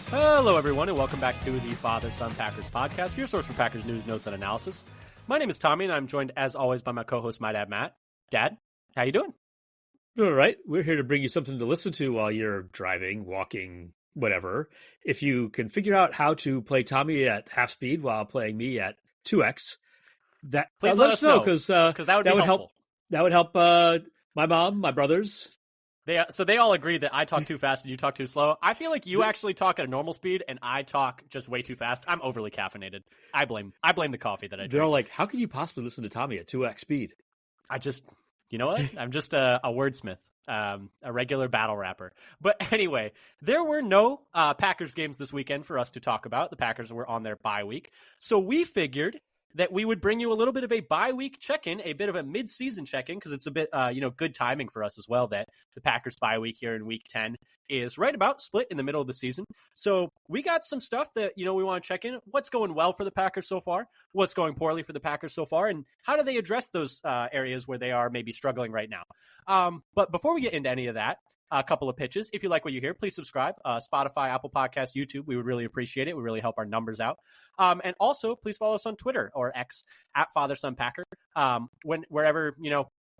Hello, everyone, and welcome back to the Father Son Packers podcast, your source for Packers news, notes, and analysis. My name is Tommy, and I'm joined, as always, by my co-host, my dad, Matt. Dad, how you doing? All right. We're here to bring you something to listen to while you're driving, walking, whatever. If you can figure out how to play Tommy at half speed while playing me at 2x, that Please let us know because that would be helpful. That would help my mom, my brothers. So they all agree that I talk too fast and you talk too slow. I feel like you actually talk at a normal speed and I talk just way too fast. I'm overly caffeinated. I blame the coffee that I drink. They're all like, how can you possibly listen to Tommy at 2x speed? You know what? I'm just a wordsmith, a regular battle rapper. But anyway, there were no Packers games this weekend for us to talk about. The Packers were on their bye week. So we figured that we would bring you a little bit of a bye-week check-in, a bit of a mid-season check-in, because it's a bit, good timing for us as well that the Packers bye week here in Week 10 is right about split in the middle of the season. So we got some stuff that, we want to check in. What's going well for the Packers so far? What's going poorly for the Packers so far? And how do they address those areas where they are maybe struggling right now? But before we get into any of that, a couple of pitches. If you like what you hear, please subscribe. Spotify, Apple Podcasts, YouTube. We would really appreciate it. We really help our numbers out. And also, please follow us on Twitter or X at FatherSonPacker. Wherever,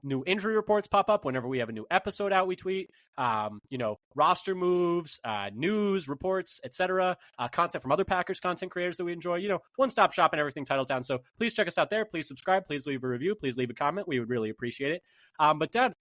new injury reports pop up, whenever we have a new episode out, we tweet, roster moves, news, reports, etc., content from other Packers content creators that we enjoy, one-stop shop and everything titled down. So please check us out there. Please subscribe. Please leave a review. Please leave a comment. We would really appreciate it. But Dad,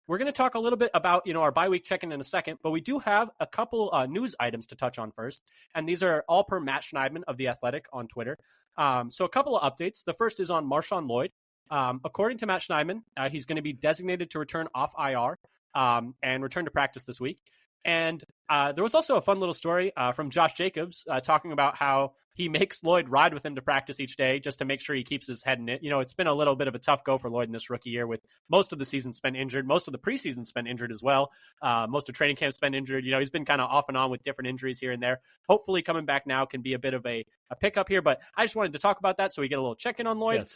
we're going to talk a little bit about, our bye week check-in in a second, but we do have a couple news items to touch on first, and these are all per Matt Schneidman of The Athletic on Twitter. So a couple of updates. The first is on Marshawn Lloyd. According to Matt Schneidman, he's going to be designated to return off IR and return to practice this week. And there was also a fun little story from Josh Jacobs talking about how he makes Lloyd ride with him to practice each day just to make sure he keeps his head in it. It's been a little bit of a tough go for Lloyd in this rookie year with most of the season spent injured, most of the preseason spent injured as well. Most of training camp spent injured. He's been kind of off and on with different injuries here and there. Hopefully coming back now can be a bit of a pickup here, but I just wanted to talk about that so we get a little check-in on Lloyd.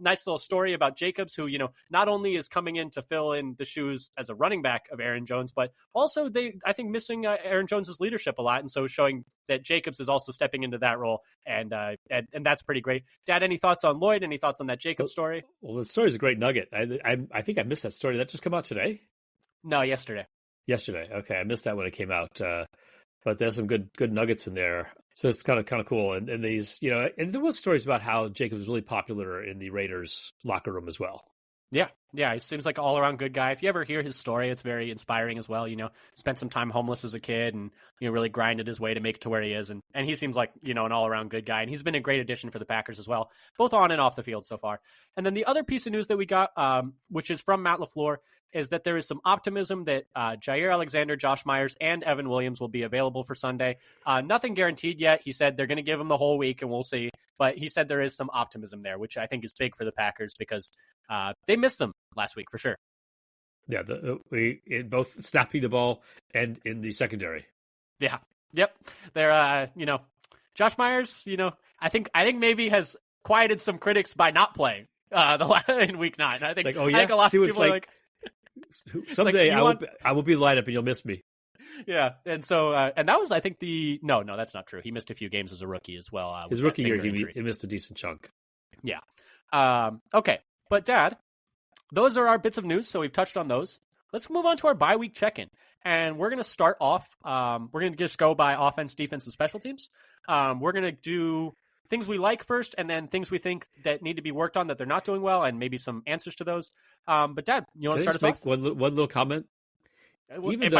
Nice little story about Jacobs, who, not only is coming in to fill in the shoes as a running back of Aaron Jones, but also I think missing Aaron Jones's leadership a lot, and so showing that Jacobs is also stepping into that role, and that's pretty great. Dad, any thoughts on Lloyd? Any thoughts on that Jacobs story? Well, the story is a great nugget. I think I missed that story. Did that just come out today? No, yesterday. Yesterday. Okay, I missed that when it came out. But there's some good nuggets in there. So it's kind of cool. And these, and there was stories about how Jacobs was really popular in the Raiders locker room as well. Yeah, he seems like an all-around good guy. If you ever hear his story, it's very inspiring as well. Spent some time homeless as a kid and, really grinded his way to make it to where he is. And he seems like, an all-around good guy. And he's been a great addition for the Packers as well, both on and off the field so far. And then the other piece of news that we got, which is from Matt LaFleur, is that there is some optimism that Jair Alexander, Josh Myers, and Evan Williams will be available for Sunday. Nothing guaranteed yet. He said they're going to give him the whole week, and we'll see. But he said there is some optimism there, which I think is big for the Packers because they missed them last week for sure. Yeah, we in both snapping the ball and in the secondary. Yeah, yep. They're Josh Myers. I think maybe has quieted some critics by not playing in Week 9. I think. It's like, I think a lot of people are like. Someday I will be the lineup and you'll miss me. Yeah, and so and that was I think no, that's not true. He missed a few games as a rookie as well. His rookie year, he missed a decent chunk. Yeah. Okay, but Dad, those are our bits of news. So we've touched on those. Let's move on to our bye week check-in, and we're going to start off. We're going to just go by offense, defense, and special teams. We're going to do things we like first, and then things we think that need to be worked on that they're not doing well, and maybe some answers to those. But Dad, you want to start us off? One little comment. If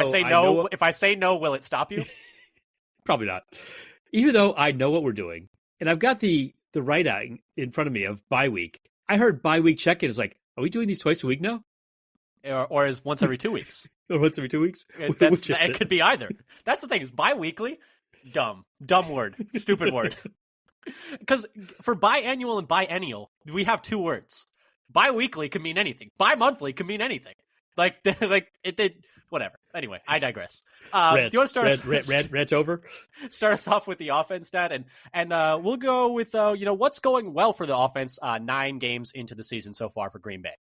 I say no, will it stop you? Probably not. Even though I know what we're doing, and I've got the write-out in front of me of bye week. I heard bye week check-in is like, are we doing these twice a week now? Or is once every 2 weeks? Or once every 2 weeks? It could be either. That's the thing, is bi-weekly, dumb word, stupid word. Because for biannual and biennial, we have two words. Bi-weekly can mean anything. Bi-monthly can mean anything. Like it did, whatever. Anyway, I digress. Do you want to start rant over? Start us off with the offense, Dad, and we'll go with what's going well for the offense 9 games into the season so far for Green Bay.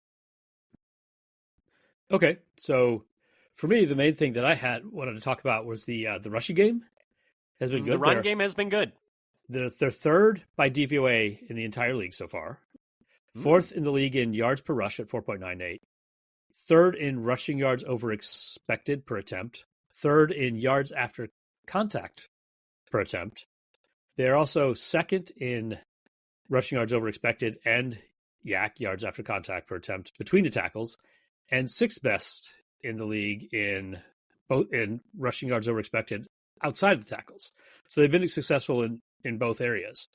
Okay, so for me, the main thing that I wanted to talk about was the rushing game. has been The good. run game has been good. They're third by DVOA in the entire league so far. Fourth in the league in yards per rush at 4.98. Third in rushing yards over expected per attempt. Third in yards after contact per attempt. They're also second in rushing yards over expected and YAC, yards after contact per attempt, between the tackles, and sixth best in the league in rushing yards over expected outside of the tackles. So they've been successful in both areas.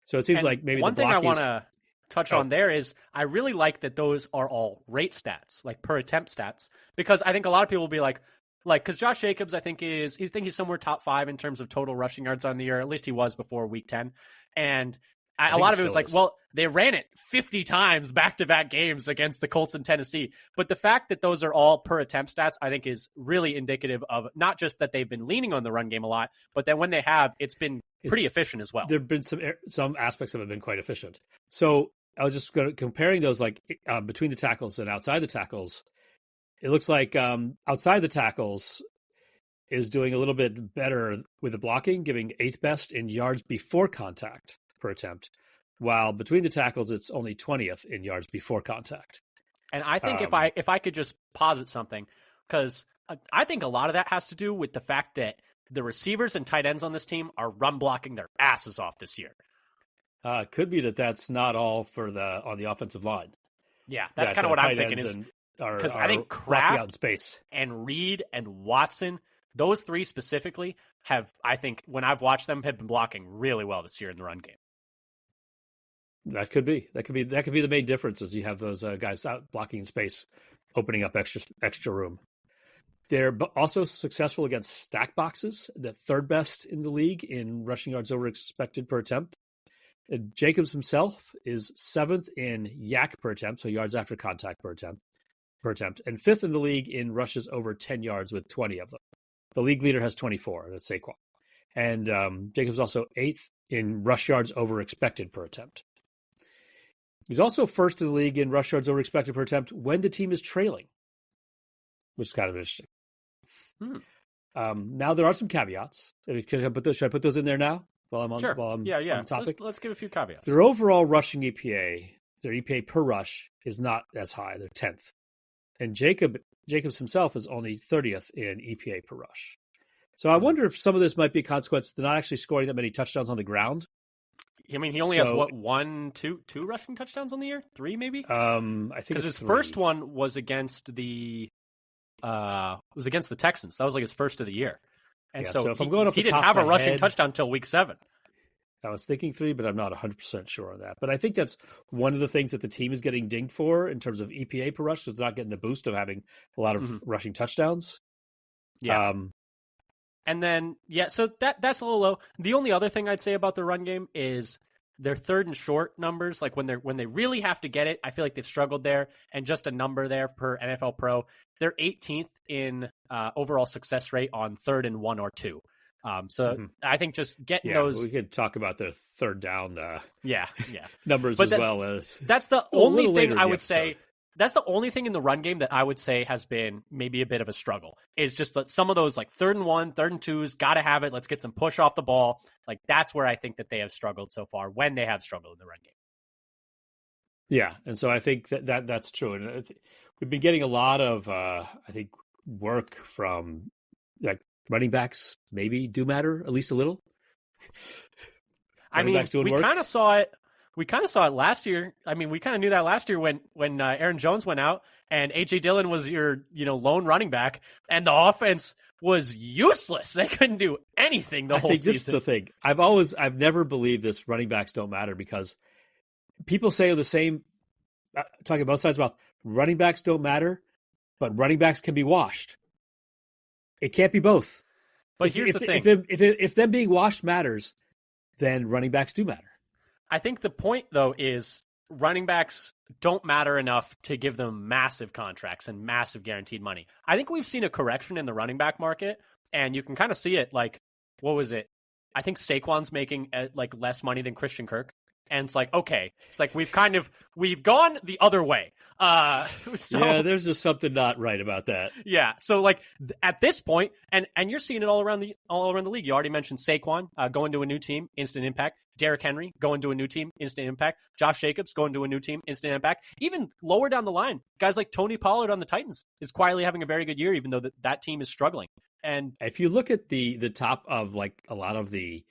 So it seems like maybe one the thing I blocking want to touch on there is I really like that those are all rate stats, like per attempt stats, because I think a lot of people will be like, because Josh Jacobs, I think he's somewhere top 5 in terms of total rushing yards on the year. At least he was before week 10. And a lot of it was like, well, they ran it 50 times back-to-back games against the Colts and Tennessee. But the fact that those are all per attempt stats, I think is really indicative of not just that they've been leaning on the run game a lot, but that when they have, it's been pretty efficient as well. There have been some aspects of it have been quite efficient. So I was just comparing those like between the tackles and outside the tackles. It looks like outside the tackles is doing a little bit better with the blocking, giving 8th best in yards before contact per attempt, while between the tackles, it's only 20th in yards before contact. And I think if I could just posit something, because I think a lot of that has to do with the fact that the receivers and tight ends on this team are run blocking their asses off this year. Could be that's not all on the offensive line. Yeah, that's kind of what I'm thinking is because I think Kraft out space and Reed and Watson, those three specifically, have, I think, when I've watched them, have been blocking really well this year in the run game. That could be the main difference is you have those guys out blocking in space, opening up extra room. They're also successful against stack boxes, the third best in the league in rushing yards over expected per attempt. Jacobs himself is 7th in YAC per attempt, so yards after contact per attempt, and 5th in the league in rushes over 10 yards with 20 of them. The league leader has 24, that's Saquon. And Jacobs also 8th in rush yards over expected per attempt. He's also first in the league in rush yards over expected per attempt when the team is trailing, which is kind of interesting. Now there are some caveats. Should I put those in there now? While I'm on, sure. On yeah. the topic. Let's give a few caveats. Their overall rushing EPA, their EPA per rush, is not as high. They're 10th. And Jacobs himself is only 30th in EPA per rush. So I wonder if some of this might be a consequence to not actually scoring that many touchdowns on the ground. I mean, he only has two rushing touchdowns on the year? 3 maybe? I think because his first one was against the Texans. That was like his first of the year. And so if I'm going off he the didn't top have a of my rushing head, touchdown until week 7. I was thinking 3, but I'm not 100% sure on that. But I think that's one of the things that the team is getting dinged for in terms of EPA per rush, is not getting the boost of having a lot of rushing touchdowns. Yeah. And then, so that's a little low. The only other thing I'd say about the run game is their third and short numbers. Like when they really have to get it, I feel like they've struggled there. And just a number there per NFL Pro, they're 18th in overall success rate on 3rd and 1 or 2. I think just getting those. We could talk about their third down. Numbers but well as. That's the only thing I would say. That's the only thing in the run game that I would say has been maybe a bit of a struggle, is just that some of those like 3rd and 1, 3rd and 2s, got to have it. Let's get some push off the ball. Like that's where I think that they have struggled so far when they have struggled in the run game. Yeah. And so I think that's true. And we've been getting a lot of, I think, work from like running backs maybe do matter at least a little. I mean, we kind of saw it. We kind of saw it last year. I mean, we kind of knew that last year when Aaron Jones went out and A.J. Dillon was your lone running back, and the offense was useless. They couldn't do anything whole season. This is the thing. I've never believed this running backs don't matter, because people say the same, talking both sides about running backs don't matter, but running backs can be washed. It can't be both. But here's the thing. If them being washed matters, then running backs do matter. I think the point, though, is running backs don't matter enough to give them massive contracts and massive guaranteed money. I think we've seen a correction in the running back market, and you can kind of see it. Like, what was it? I think Saquon's making like less money than Christian Kirk. And it's like, okay, it's like we've gone the other way. Yeah, there's just something not right about that. Yeah, so like at this point, and you're seeing it all around the league. You already mentioned Saquon going to a new team, instant impact. Derrick Henry going to a new team, instant impact. Josh Jacobs going to a new team, instant impact. Even lower down the line, guys like Tony Pollard on the Titans is quietly having a very good year, even though that team is struggling. And if you look at the top of like a lot of the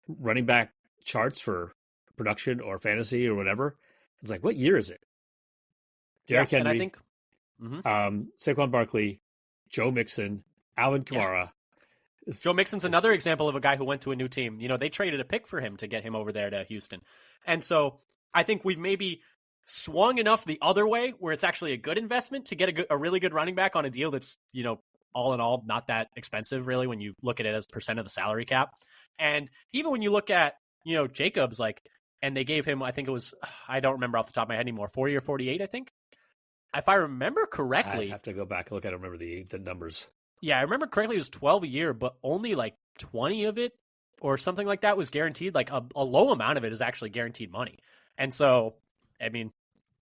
running back charts for production or fantasy or whatever, it's like, what year is it? Derrick Henry, and I think Saquon Barkley, Joe Mixon, Alvin Kamara. Yeah. Joe Mixon's another example of a guy who went to a new team. They traded a pick for him to get him over there to Houston. And so I think we've maybe swung enough the other way where it's actually a good investment to get a really good running back on a deal that's, all in all, not that expensive really when you look at it as percent of the salary cap. And even when you look at, Jacobs, and they gave him, I think it was, I don't remember off the top of my head anymore, 40 or 48, I think. If I remember correctly. I have to go back and look. I don't remember the numbers. Yeah, I remember correctly, it was 12 a year, but only 20 of it or something like that was guaranteed. A low amount of it is actually guaranteed money. And so, I mean,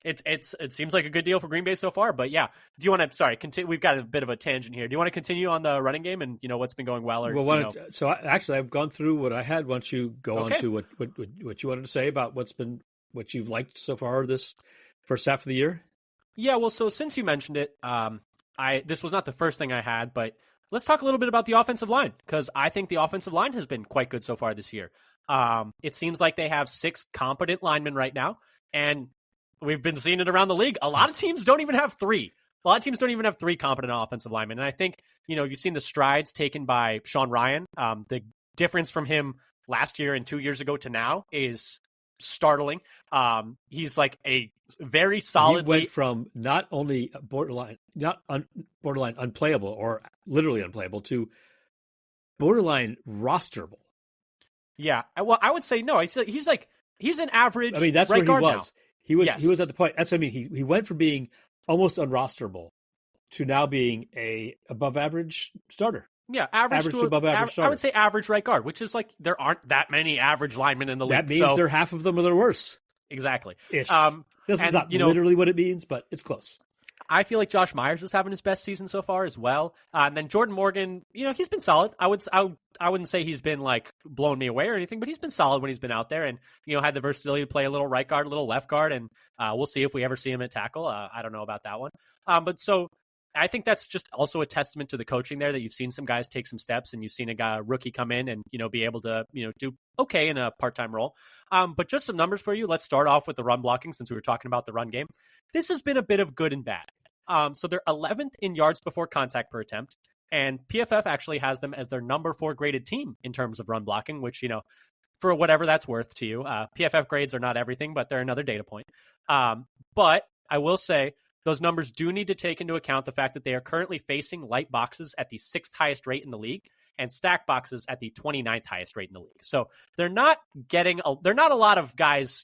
it seems like a good deal for Green Bay so far. But yeah, do you want to? Sorry, continue. We've got a bit of a tangent here. Do you want to continue on the running game and what's been going well? Or so actually, I've gone through what I had. Why don't you go on to what you wanted to say about what you've liked so far this first half of the year? Yeah, well, so since you mentioned it, this was not the first thing I had, but let's talk a little bit about the offensive line, because I think the offensive line has been quite good so far this year. It seems like they have 6 competent linemen right now, and we've been seeing it around the league. A lot of teams don't even have 3. A lot of teams don't even have 3 competent offensive linemen, and I think, you've seen the strides taken by Sean Ryan. The difference from him last year and 2 years ago to now is startling. He's like a very solid. He went from not only borderline unplayable or literally unplayable to borderline rosterable. Yeah, well, I would say no. He's an average. I mean, that's right where he was. Now. He was at the point. That's what I mean. He went from being almost unrosterable to now being a above average starter. Yeah, average to above average starter. I would say average right guard, which is there aren't that many average linemen in the league. That means they're half of them or they're worse. Exactly. Ish. This is not literally what it means, but it's close. I feel like Josh Myers is having his best season so far as well. And then Jordan Morgan, he's been solid. I wouldn't say he's been blown me away or anything, but he's been solid when he's been out there and, had the versatility to play a little right guard, a little left guard. And we'll see if we ever see him at tackle. I don't know about that one. But so I think that's just also a testament to the coaching there, that you've seen some guys take some steps and you've seen a rookie come in and, be able to, do okay in a part-time role. But just some numbers for you. Let's start off with the run blocking, since we were talking about the run game. This has been a bit of good and bad. So they're 11th in yards before contact per attempt, and PFF actually has them as their number 4 graded team in terms of run blocking, which, for whatever that's worth to you. PFF grades are not everything, but they're another data point. But I will say, those numbers do need to take into account the fact that they are currently facing light boxes at the 6th highest rate in the league and stack boxes at the 29th highest rate in the league. So they're not a lot of guys,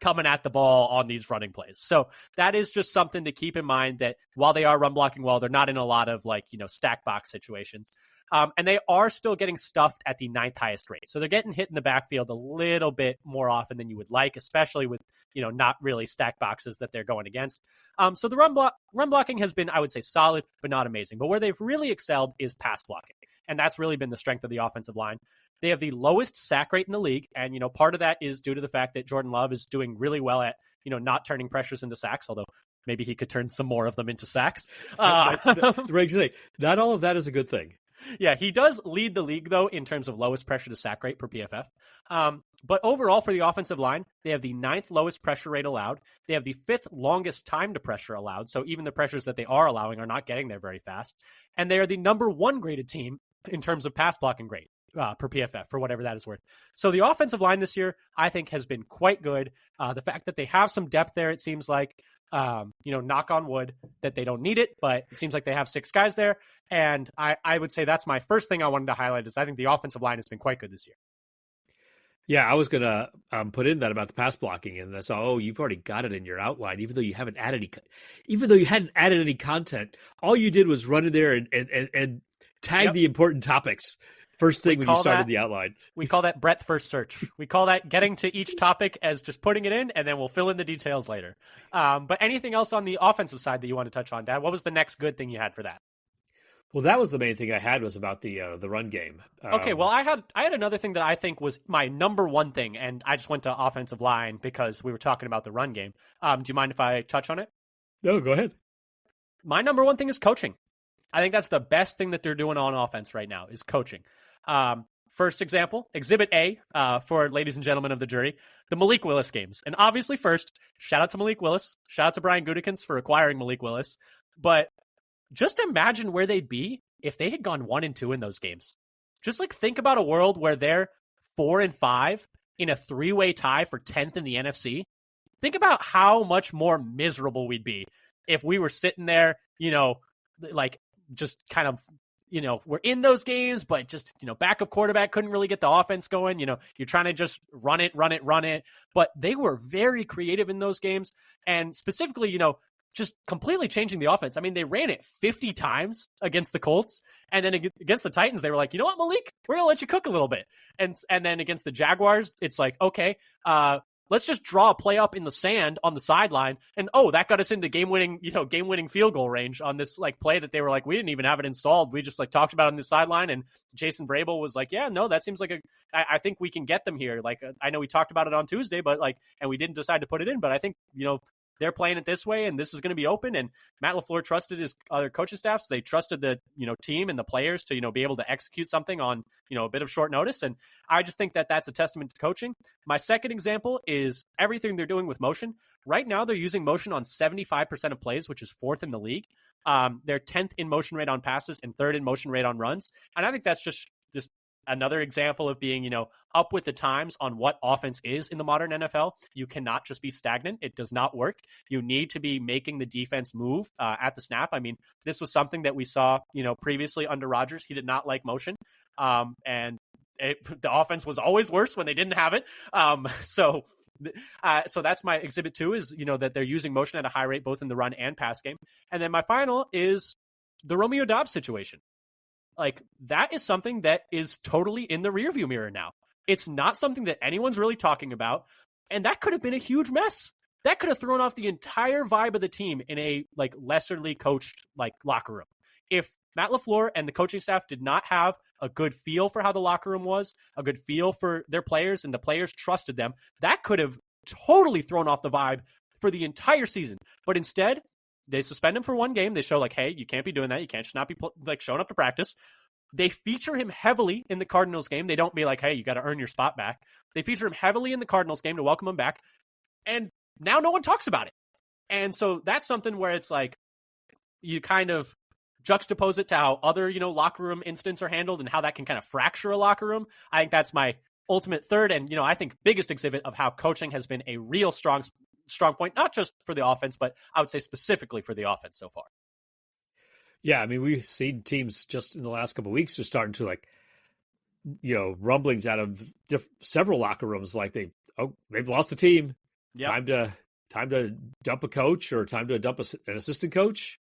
coming at the ball on these running plays. So that is just something to keep in mind, that while they are run blocking well, they're not in a lot of stack box situations. And they are still getting stuffed at the 9th highest rate. So they're getting hit in the backfield a little bit more often than you would like, especially with, not really stack boxes that they're going against. So the run blocking has been, I would say, solid, but not amazing. But where they've really excelled is pass blocking. And that's really been the strength of the offensive line. They have the lowest sack rate in the league. And, part of that is due to the fact that Jordan Love is doing really well at, not turning pressures into sacks, although maybe he could turn some more of them into sacks. Not all of that is a good thing. Yeah, he does lead the league, though, in terms of lowest pressure to sack rate per PFF. But overall, for the offensive line, they have the 9th lowest pressure rate allowed. They have the 5th longest time to pressure allowed. So even the pressures that they are allowing are not getting there very fast. And they are the number 1 graded team in terms of pass blocking grade per PFF, for whatever that is worth. So the offensive line this year, I think, has been quite good. The fact that they have some depth there, it seems like, knock on wood that they don't need it, but it seems like they have 6 guys there. And I would say that's my first thing I wanted to highlight, is I think the offensive line has been quite good this year. Yeah, I was going to put in that about the pass blocking, and that's you've already got it in your outline, even though you hadn't added any content. All you did was run in there and tag the important topics First We thing when you call started that the outline. we call that breadth first search. We call that getting to each topic as just putting it in, and then we'll fill in the details later. But anything else on the offensive side that you want to touch on, Dad? What was the next good thing you had for that? Well, that was the main thing I had was about the run game. Okay, well, I had another thing that I think was my number one thing, and I just went to offensive line because we were talking about the run game. Do you mind if I touch on it? No, go ahead. My number one thing is coaching. I think that's the best thing that they're doing on offense right now is coaching. First example, Exhibit A for ladies and gentlemen of the jury, the Malik Willis games. And obviously first, shout out to Malik Willis. Shout out to Brian Gutekunst for acquiring Malik Willis. But just imagine where they'd be if they had gone 1-2 in those games. Just like think about a world where they're 4-5 in a 3-way tie for 10th in the NFC. Think about how much more miserable we'd be if we were sitting there, like just kind of, we're in those games, but just, backup quarterback couldn't really get the offense going. You're trying to just run it. But they were very creative in those games. And specifically, just completely changing the offense. I mean, they ran it 50 times against the Colts. And then against the Titans, they were like, you know what, Malik, we're going to let you cook a little bit. And then against the Jaguars, it's like, okay, let's just draw a play up in the sand on the sideline. And, that got us into game-winning field goal range on this like play that they were like, we didn't even have it installed. We just like talked about it on the sideline. And Jason Vrabel was like, yeah, no, that seems like I think we can get them here. Like, I know we talked about it on Tuesday, but and we didn't decide to put it in, but I think, they're playing it this way and this is going to be open. And Matt LaFleur trusted his other coaching staffs. They trusted the, team and the players to, be able to execute something on, a bit of short notice. And I just think that that's a testament to coaching. My second example is everything they're doing with motion. Right now, they're using motion on 75% of plays, which is 4th in the league. They're 10th in motion rate on passes and 3rd in motion rate on runs. And I think that's just another example of being, up with the times on what offense is in the modern NFL. You cannot just be stagnant. It does not work. You need to be making the defense move at the snap. I mean, this was something that we saw, previously under Rodgers. He did not like motion. And the offense was always worse when they didn't have it. So that's my exhibit 2 is, that they're using motion at a high rate, both in the run and pass game. And then my final is the Romeo Doubs situation. Like, that is something that is totally in the rearview mirror now. It's not something that anyone's really talking about. And that could have been a huge mess. That could have thrown off the entire vibe of the team in a lesserly coached locker room. If Matt LaFleur and the coaching staff did not have a good feel for how the locker room was, a good feel for their players, and the players trusted them, that could have totally thrown off the vibe for the entire season. But instead, they suspend him for one game. They show hey, you can't be doing that. You can't just not be showing up to practice. They feature him heavily in the Cardinals game. They don't be like, hey, you got to earn your spot back. They feature him heavily in the Cardinals game to welcome him back. And now no one talks about it. And so that's something where it's you kind of juxtapose it to how other, locker room incidents are handled and how that can kind of fracture a locker room. I think that's my ultimate third and, I think biggest exhibit of how coaching has been a real strong point, not just for the offense, but I would say specifically for the offense so far. Yeah, I mean, we've seen teams just in the last couple of weeks are starting to rumblings out of several locker rooms. They've lost the team. Yep. Time to dump a coach or time to dump an assistant coach.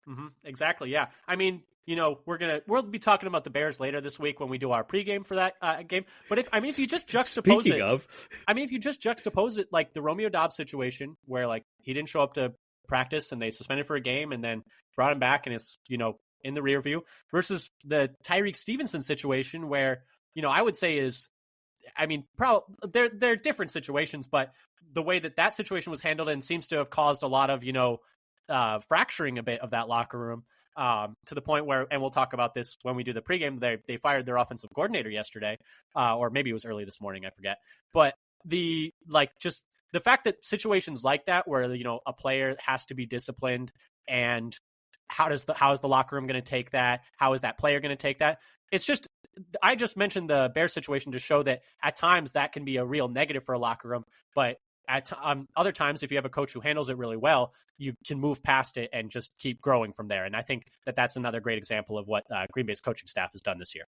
Mm-hmm. Exactly. Yeah. I mean, we'll be talking about the Bears later this week when we do our pregame for that game. But if you just juxtapose if you just juxtapose it like the Romeo Doubs situation where he didn't show up to practice and they suspended for a game and then brought him back and it's, in the rear view versus the Tyreek Stevenson situation where, I would say they're different situations, but the way that situation was handled and seems to have caused a lot of, fracturing a bit of that locker room. To the point where, and we'll talk about this when we do the pregame, they fired their offensive coordinator yesterday, or maybe it was early this morning, I forget. But just the fact that situations like that, where a player has to be disciplined, and how is the locker room going to take that? How is that player going to take that? It's just, I just mentioned the Bears situation to show that at times that can be a real negative for a locker room, but at other times, if you have a coach who handles it really well, you can move past it and just keep growing from there. And I think that's another great example of what Green Bay's coaching staff has done this year.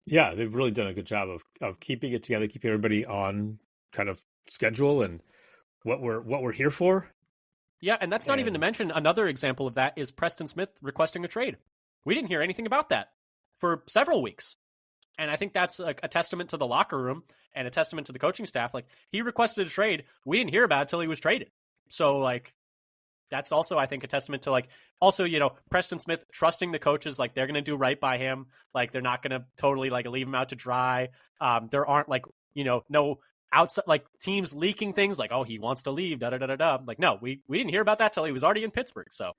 Yeah, they've really done a good job of keeping it together, keeping everybody on kind of schedule and what we're here for. Yeah, and that's not even to mention another example of that is Preston Smith requesting a trade. We didn't hear anything about that for several weeks. And I think that's like a testament to the locker room and a testament to the coaching staff. Like, he requested a trade. We didn't hear about it till he was traded. So, like, that's also, I think, a testament to, like, also, Preston Smith trusting the coaches, like, they're going to do right by him. Like, they're not going to totally, like, leave him out to dry. There aren't, like, no outside, like, teams leaking things like, oh, he wants to leave, da-da-da-da-da. Like, no, we didn't hear about that till he was already in Pittsburgh, so.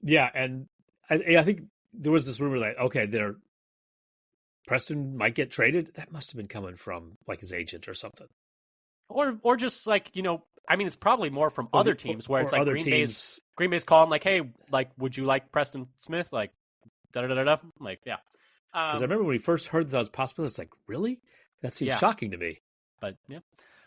Yeah, and I think there was this rumor that, okay, Preston might get traded. That must have been coming from, like, his agent or something. Or just, like, I mean, it's probably more from other teams where it's like Green Bay's calling, like, hey, like, would you like Preston Smith? Like, da-da-da-da-da. Like, yeah. Because I remember when we first heard that was possible, it's like, really? That seems shocking to me. But, yeah.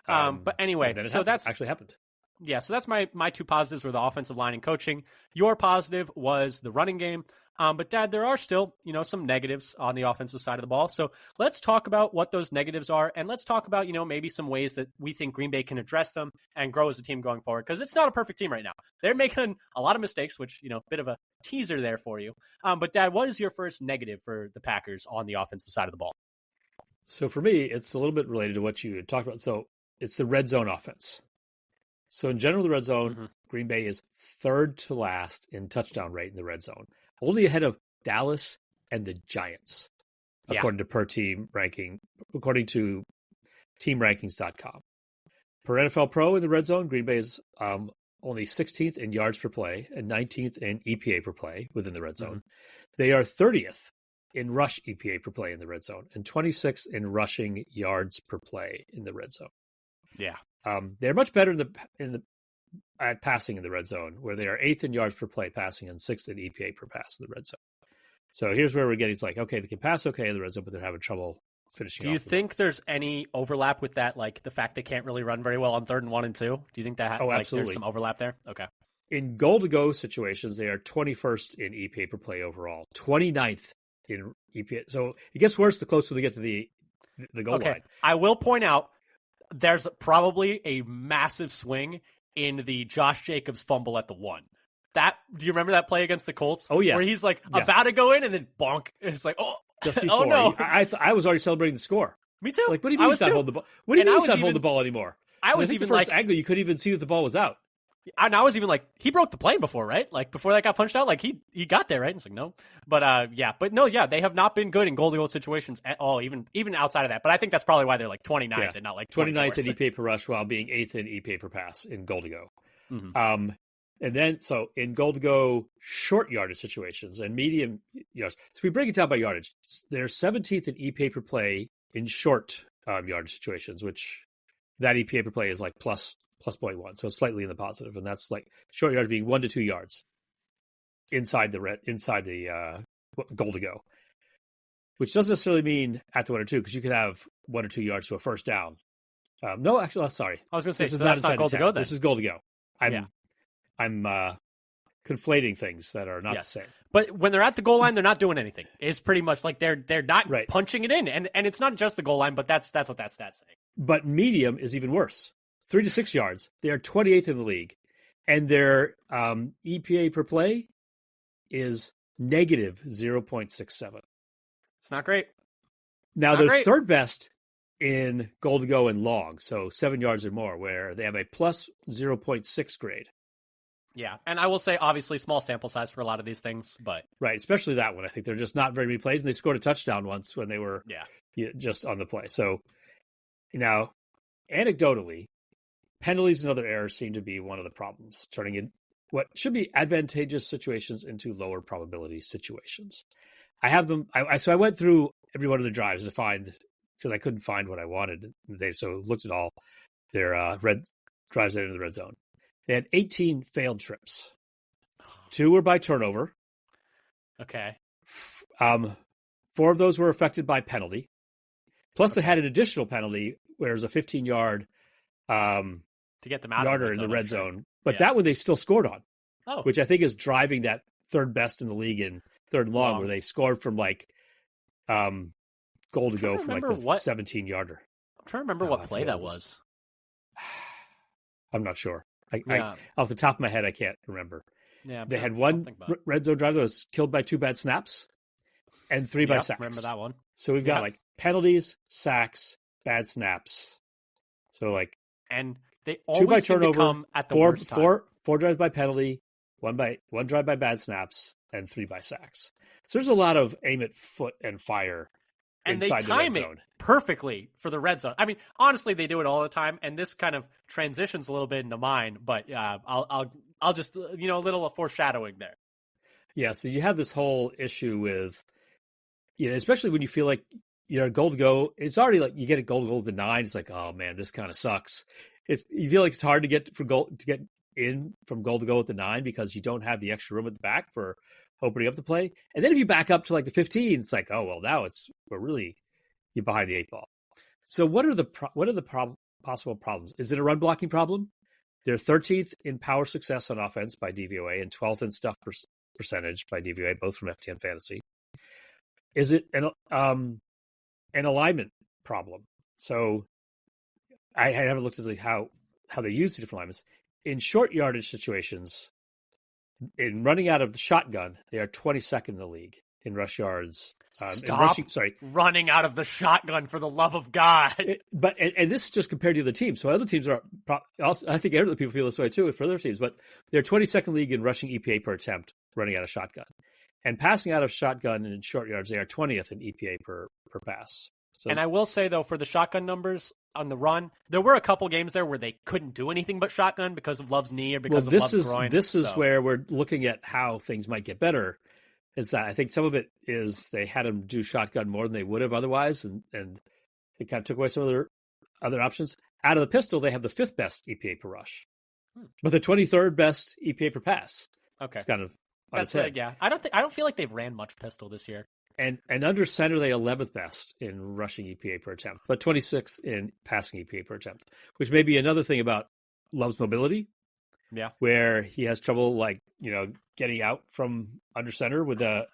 But anyway, so that's actually happened. Yeah, so that's my two positives were the offensive line and coaching. Your positive was the running game. But, Dad, there are still, some negatives on the offensive side of the ball. So let's talk about what those negatives are, and let's talk about, maybe some ways that we think Green Bay can address them and grow as a team going forward, because it's not a perfect team right now. They're making a lot of mistakes, which, bit of a teaser there for you. But, Dad, what is your first negative for the Packers on the offensive side of the ball? So for me, it's a little bit related to what you had talked about. So it's the red zone offense. So in general, the red zone, Green Bay is third to last in touchdown rate in the red zone, only ahead of Dallas and the Giants, according to teamrankings.com. Per NFL Pro in the red zone, Green Bay is only 16th in yards per play and 19th in EPA per play within the red zone. They are 30th in rush EPA per play in the red zone and 26th in rushing yards per play in the red zone. Yeah. They're much better at passing in the red zone, where they are 8th in yards per play passing and 6th in EPA per pass in the red zone. So here's where we're getting, it's like, okay, they can pass okay in the red zone, but they're having trouble finishing. Do you think there's any overlap with that, like the fact they can't really run very well on 3rd and 1 and 2? Do you think that absolutely. There's some overlap there? Okay. In goal-to-go situations, they are 21st in EPA per play overall, 29th in EPA. So it gets worse the closer they get to the goal line. I will point out, there's probably a massive swing in the Josh Jacobs fumble at the 1. Do you remember that play against the Colts? Oh, yeah. Where he's like about to go in and then bonk. It's like, just before. Oh no. I was already celebrating the score. Me too. Like, what do you mean he's not holding the ball? What do you mean he's not holding the ball anymore? I was even the first angle, you couldn't even see that the ball was out. And I was even like, he broke the plane before, right? Like, before that got punched out, like, he got there, right? And it's like, no. But, they have not been good in goal-to-goal situations at all, even outside of that. But I think that's probably why they're, like, 29th and not, like, 29th in EPA per rush while being 8th in EPA per pass in goal-to-go. And then, so in goal-to-go short yardage situations and medium yards, so we break it down by yardage. They're 17th in EPA per play in short yardage situations, which that EPA per play is, like, plus 0.1, so slightly in the positive, and that's like short yards being 1 to 2 yards inside the goal to go, which doesn't necessarily mean at the 1 or 2, because you could have 1 or 2 yards to a first down. No, actually, sorry, I was going to say this is not goal to go. Then this is goal to go. I'm conflating things that are not the same. But when they're at the goal line, they're not doing anything. It's pretty much like they're not punching it in, and it's not just the goal line, but that's what that stat's saying. But medium is even worse. 3 to 6 yards. They are 28th in the league, and their EPA per play is negative 0.67. It's not great. Now they're third best in goal to go and long, so 7 yards or more, where they have a plus 0.6 grade. Yeah, and I will say, obviously, small sample size for a lot of these things, but right, especially that one. I think they're just not very many plays, and they scored a touchdown once when they were just on the play. So now, anecdotally, penalties and other errors seem to be one of the problems, turning in what should be advantageous situations into lower probability situations. I have them. So I went through every one of the drives to find, because I couldn't find what I wanted. So looked at all their red drives into the red zone. They had 18 failed trips. 2 were by turnover. Okay. 4 of those were affected by penalty. Plus, they had an additional penalty where it was a 15-yard to get them out yarder in the red zone. But that one they still scored on, which I think is driving that third best in the league in third and long, where they scored from like goal to go from like the 17-yarder. I'm trying to remember what play that was. I'm not sure. I off the top of my head, I can't remember. Yeah, They sure. had I'll one think about it. red zone drive that was killed by 2 bad snaps and 3 by Yep, sacks. remember that one. So we've got like penalties, sacks, bad snaps. So like And they 2 by always seem to turnover, come at the worst time. four drives by penalty, one drive by bad snaps, and 3 by sacks. So there's a lot of aim at foot and fire And they inside the red time it zone. perfectly for the red zone. I mean, honestly, they do it all the time, and this kind of transitions a little bit into mine. But I'll just a little foreshadowing there. Yeah, so you have this whole issue with, especially when you feel like you're a goal to go. It's already like you get a goal to 9. It's like, oh man, this kind of sucks. You feel like it's hard to get in from goal to go at the 9 because you don't have the extra room at the back for opening up the play. And then if you back up to like the 15, it's like, oh well, now you're behind the 8 ball. So what are the possible problems? Is it a run blocking problem? They're 13th in power success on offense by DVOA and 12th in stuff percentage by DVOA, both from FTN Fantasy. Is it an alignment problem? So I haven't looked at how they use the different alignments. In short yardage situations, in running out of the shotgun, they are 22nd in the league in rush yards. Stop running out of the shotgun, for the love of God. But this is just compared to other teams. So other teams are also, I think other people feel this way too for other teams, but they're 22nd league in rushing EPA per attempt running out of shotgun. And passing out of shotgun in short yards, they are 20th in EPA per pass. So, and I will say, though, for the shotgun numbers on the run, there were a couple games there where they couldn't do anything but shotgun because of Love's knee or because of Love's groin. This is where we're looking at how things might get better. Is that I think some of it is they had them do shotgun more than they would have otherwise, and it kind of took away some of their other options. Out of the pistol, they have the 5th best EPA per rush, but the 23rd best EPA per pass. Okay, it's kind of on that's its head. Yeah. I don't feel like they've ran much pistol this year. And under center, they 11th best in rushing EPA per attempt, but 26th in passing EPA per attempt, which may be another thing about Love's mobility. Yeah, where he has trouble, getting out from under center with a.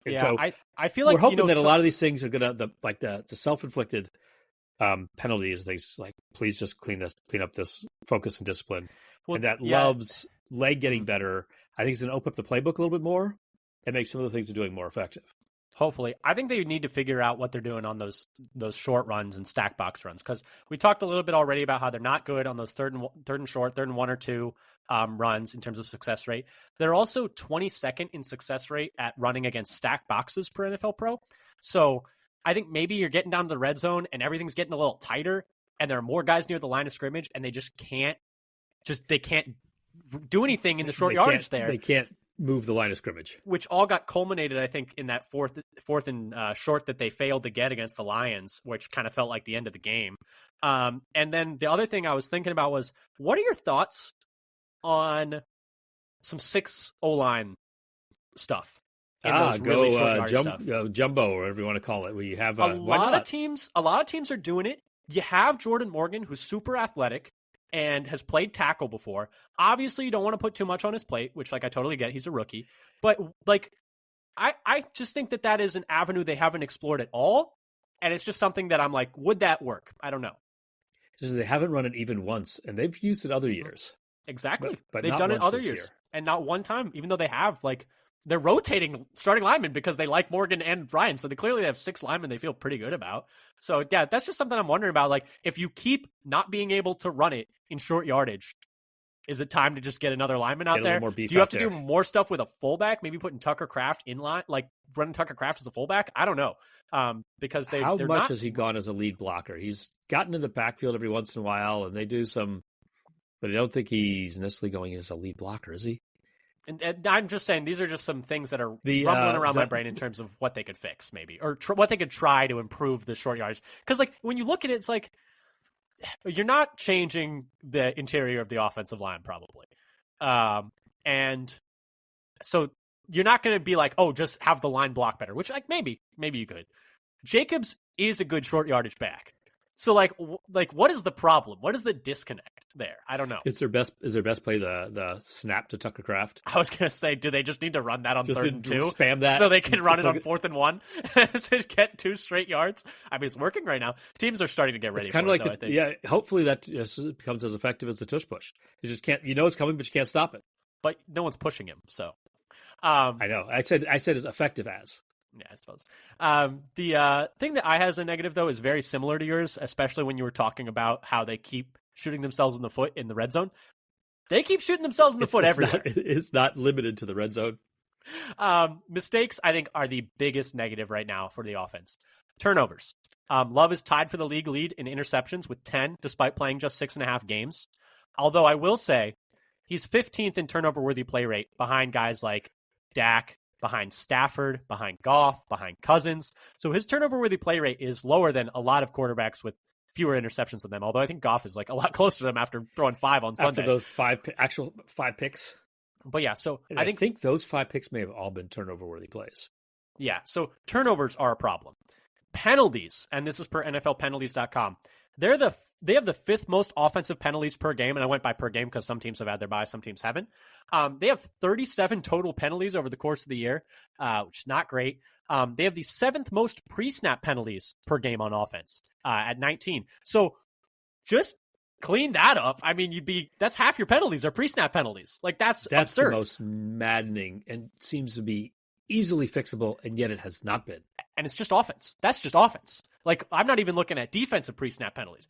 Yeah, so I feel like we're hoping that a lot of these things are gonna the self-inflicted penalties. Things like, please just clean up this focus and discipline, and that Love's leg getting better. I think it's gonna open up the playbook a little bit more and make some of the things they're doing more effective. Hopefully. I think they need to figure out what they're doing on those short runs and stack box runs, because we talked a little bit already about how they're not good on those third and short, 3rd and 1 or 2 runs in terms of success rate. They're also 22nd in success rate at running against stack boxes per NFL Pro. So I think maybe you're getting down to the red zone and everything's getting a little tighter and there are more guys near the line of scrimmage and they can't do anything in the short yardage there. They can't move the line of scrimmage, which all got culminated, I think, in that fourth and short that they failed to get against the Lions, which kind of felt like the end of the game. And then the other thing I was thinking about was, what are your thoughts on some 6 O-line stuff? Jumbo, or whatever you want to call it. Where you have a lot of teams are doing it. You have Jordan Morgan, who's super athletic and has played tackle before. Obviously, you don't want to put too much on his plate, which I totally get. He's a rookie. But I just think that is an avenue they haven't explored at all. And it's just something that I'm like, would that work? I don't know. Just they haven't run it even once, and they've used it other years. Exactly. But they've done it other years. And not one time, even though they have, they're rotating starting linemen because they like Morgan and Ryan. So they clearly have 6 linemen they feel pretty good about. So, yeah, that's just something I'm wondering about. If you keep not being able to run it in short yardage, is it time to just get another lineman out there? Do you have to do more stuff with a fullback? Maybe putting Tucker Kraft in line, running Tucker Kraft as a fullback? I don't know. Because how much has he gone as a lead blocker? He's gotten in the backfield every once in a while, and they do some, but I don't think he's necessarily going as a lead blocker, is he? And I'm just saying these are just some things that are rumbling around my brain in terms of what they could fix, maybe, or what they could try to improve the short yardage. Because when you look at it, it's you're not changing the interior of the offensive line, probably. And so you're not going to be just have the line block better, which maybe you could. Jacobs is a good short yardage back. So what is the problem? What is the disconnect there? I don't know. Is their best play the snap to Tucker Kraft? I was going to say, do they just need to run that on 3rd and 2? Spam that. So they can run it on 4th and 1 to get 2 straight yards? I mean, it's working right now. Teams are starting to get ready for it, though, I think. Yeah, hopefully that just becomes as effective as the tush push. You just can't, it's coming, but you can't stop it. but no one's pushing him. So, I know. I said as effective as. yeah, I suppose. The thing that I has a negative though is very similar to yours, especially when you were talking about how they keep shooting themselves in the foot in the red zone. They keep shooting themselves in the foot everywhere. It's not limited to the red zone. Mistakes, I think, are the biggest negative right now for the offense. Turnovers. Love is tied for the league lead in interceptions with 10, despite playing just 6.5 games. Although I will say he's 15th in turnover-worthy play rate behind guys like Dak, behind Stafford, behind Goff, behind Cousins. So his turnover-worthy play rate is lower than a lot of quarterbacks with fewer interceptions than them, although I think Goff is like a lot closer to them after throwing 5 on Sunday. After those five picks. But yeah, so and I think those 5 picks may have all been turnover-worthy plays. Yeah, so turnovers are a problem. Penalties, and this is per NFLpenalties.com. They have the 5th most offensive penalties per game, and I went by per game because some teams have had their bye, some teams haven't. They have 37 total penalties over the course of the year, which is not great. They have the 7th most pre-snap penalties per game on offense at 19. So just clean that up. I mean, that's half your penalties are pre-snap penalties. Like that's absurd. The most maddening and seems to be easily fixable, and yet it has not been. And it's just offense. That's just offense. Like, I'm not even looking at defensive pre-snap penalties.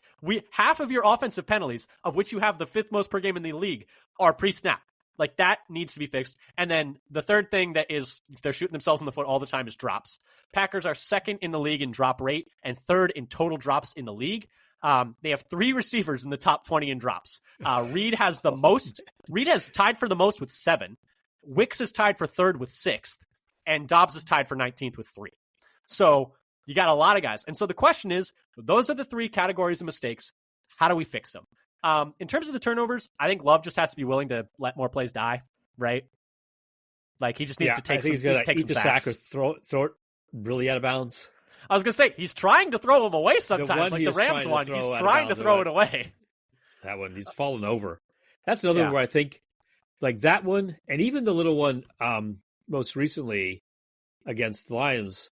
Half of your offensive penalties, of which you have the 5th most per game in the league, are pre-snap. Like, that needs to be fixed. And then the third thing that is, they're shooting themselves in the foot all the time, is drops. Packers are 2nd in the league in drop rate and 3rd in total drops in the league. They have 3 receivers in the top 20 in drops. Reed has the most. Reed has tied for the most with 7. Wicks is tied for 3rd with 6th. And Dobbs is tied for 19th with 3. So you got a lot of guys. And so the question is, those are the 3 categories of mistakes. How do we fix them? In terms of the turnovers, I think Love just has to be willing to let more plays die, right? Like he just needs to take some sack or throw it really out of bounds. I was going to say, he's trying to throw them away sometimes, like the Rams one. He's trying to throw it away. That one, he's fallen over. That's another one where I think, like that one, and even the little one most recently against the Lions,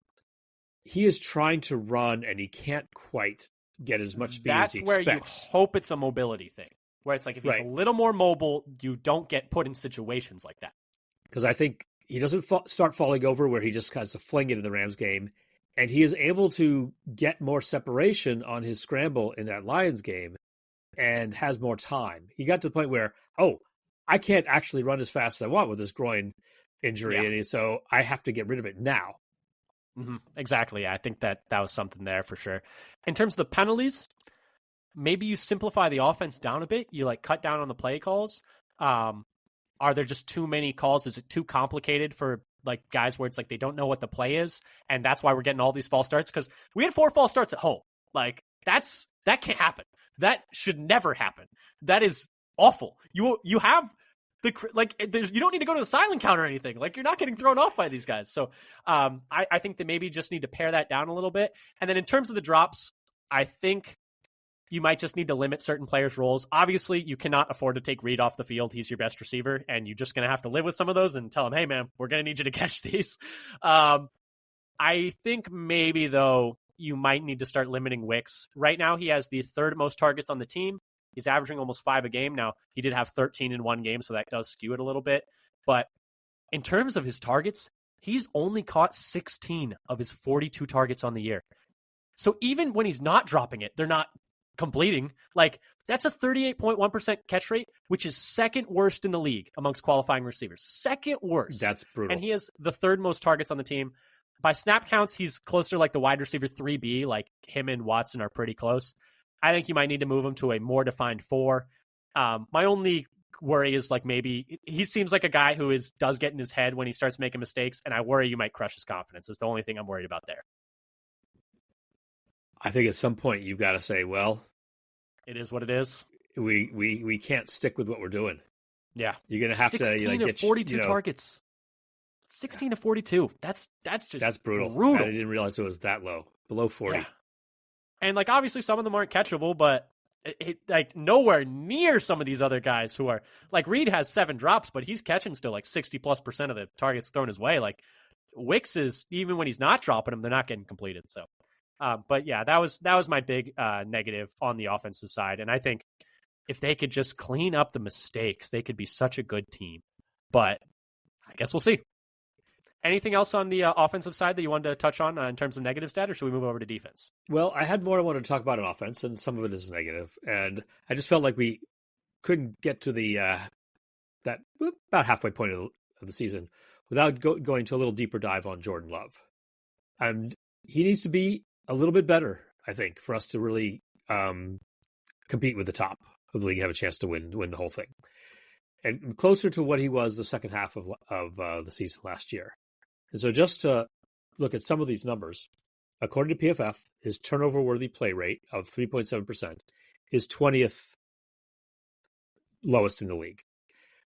he is trying to run and he can't quite get as much speed as he expects. That's where you hope it's a mobility thing, where it's like if he's a little more mobile, you don't get put in situations like that. Because I think he doesn't start falling over where he just has to fling it in the Rams game, and he is able to get more separation on his scramble in that Lions game and has more time. He got to the point where, I can't actually run as fast as I want with this groin injury, and so I have to get rid of it now. Mm-hmm. Exactly. I think that was something there for sure. In terms of the penalties, maybe you simplify the offense down a bit. You like cut down on the play calls. Are there just too many calls? Is it too complicated for like guys where it's like they don't know what the play is, and that's why we're getting all these false starts? Because we had 4 false starts at home. Like that can't happen. That should never happen. That is awful. You have you don't need to go to the silent count or anything. Like you're not getting thrown off by these guys. So I think they maybe just need to pare that down a little bit. And then in terms of the drops, I think you might just need to limit certain players' roles. Obviously, you cannot afford to take Reed off the field. He's your best receiver, and you're just going to have to live with some of those and tell him, hey, man, we're going to need you to catch these. I think maybe, though, you might need to start limiting Wicks. Right now, he has the 3rd most targets on the team. He's averaging almost 5 a game. Now, he did have 13 in one game, so that does skew it a little bit. But in terms of his targets, he's only caught 16 of his 42 targets on the year. So even when he's not dropping it, they're not completing. Like, that's a 38.1% catch rate, which is 2nd worst in the league amongst qualifying receivers. 2nd worst. That's brutal. And he has the 3rd most targets on the team. By snap counts, he's closer to like the wide receiver 3B. Like, him and Watson are pretty close. I think you might need to move him to a more defined 4. My only worry is like maybe he seems like a guy who does get in his head when he starts making mistakes, and I worry you might crush his confidence. Is the only thing I'm worried about there. I think at some point you've got to say, well, it is what it is. We can't stick with what we're doing. Yeah, you're gonna have 16 to get 42 targets. 16 to 42. That's brutal. I didn't realize it was that low, below 40. Yeah. And like obviously some of them aren't catchable, but it like nowhere near some of these other guys who are like Reed has 7 drops, but he's catching still like 60+% of the targets thrown his way. Like Wicks is, even when he's not dropping them, they're not getting completed. So, but yeah, that was my big negative on the offensive side. And I think if they could just clean up the mistakes, they could be such a good team. but I guess we'll see. Anything else on the offensive side that you wanted to touch on in terms of negative stat, or should we move over to defense? Well, I had more I wanted to talk about on offense, and some of it is negative. And I just felt like we couldn't get to the that about halfway point of the season without going to a little deeper dive on Jordan Love. And he needs to be a little bit better, I think, for us to really compete with the top of the league, have a chance to win the whole thing, and closer to what he was the second half of the season last year. And so, just to look at some of these numbers, according to PFF, his turnover-worthy play rate of 3.7% is 20th lowest in the league.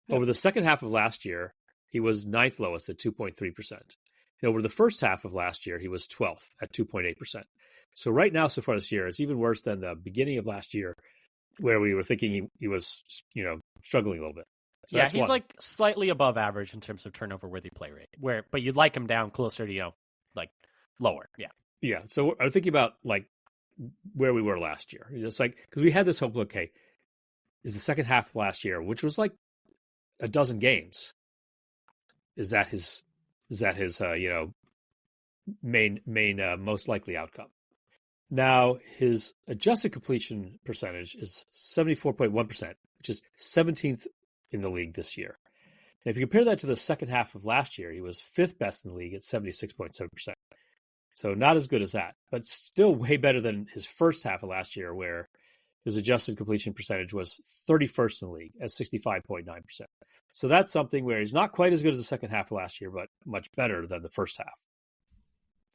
Yep. Over the second half of last year, he was 9th lowest at 2.3%. And over the first half of last year, he was 12th at 2.8%. So right now, so far this year, it's even worse than the beginning of last year, where we were thinking he was, struggling a little bit. So yeah, he's like slightly above average in terms of turnover-worthy play rate. But you'd like him down closer to, like lower. Yeah. Yeah. So I'm thinking about like where we were last year. It's like, because we had this hope, okay, is the second half of last year, which was like a dozen games. Is that his main most likely outcome? Now, his adjusted completion percentage is 74.1%, which is 17th in the league this year. And if you compare that to the second half of last year, he was 5th best in the league at 76.7%. So not as good as that, but still way better than his first half of last year, where his adjusted completion percentage was 31st in the league at 65.9%. So that's something where he's not quite as good as the second half of last year, but much better than the first half.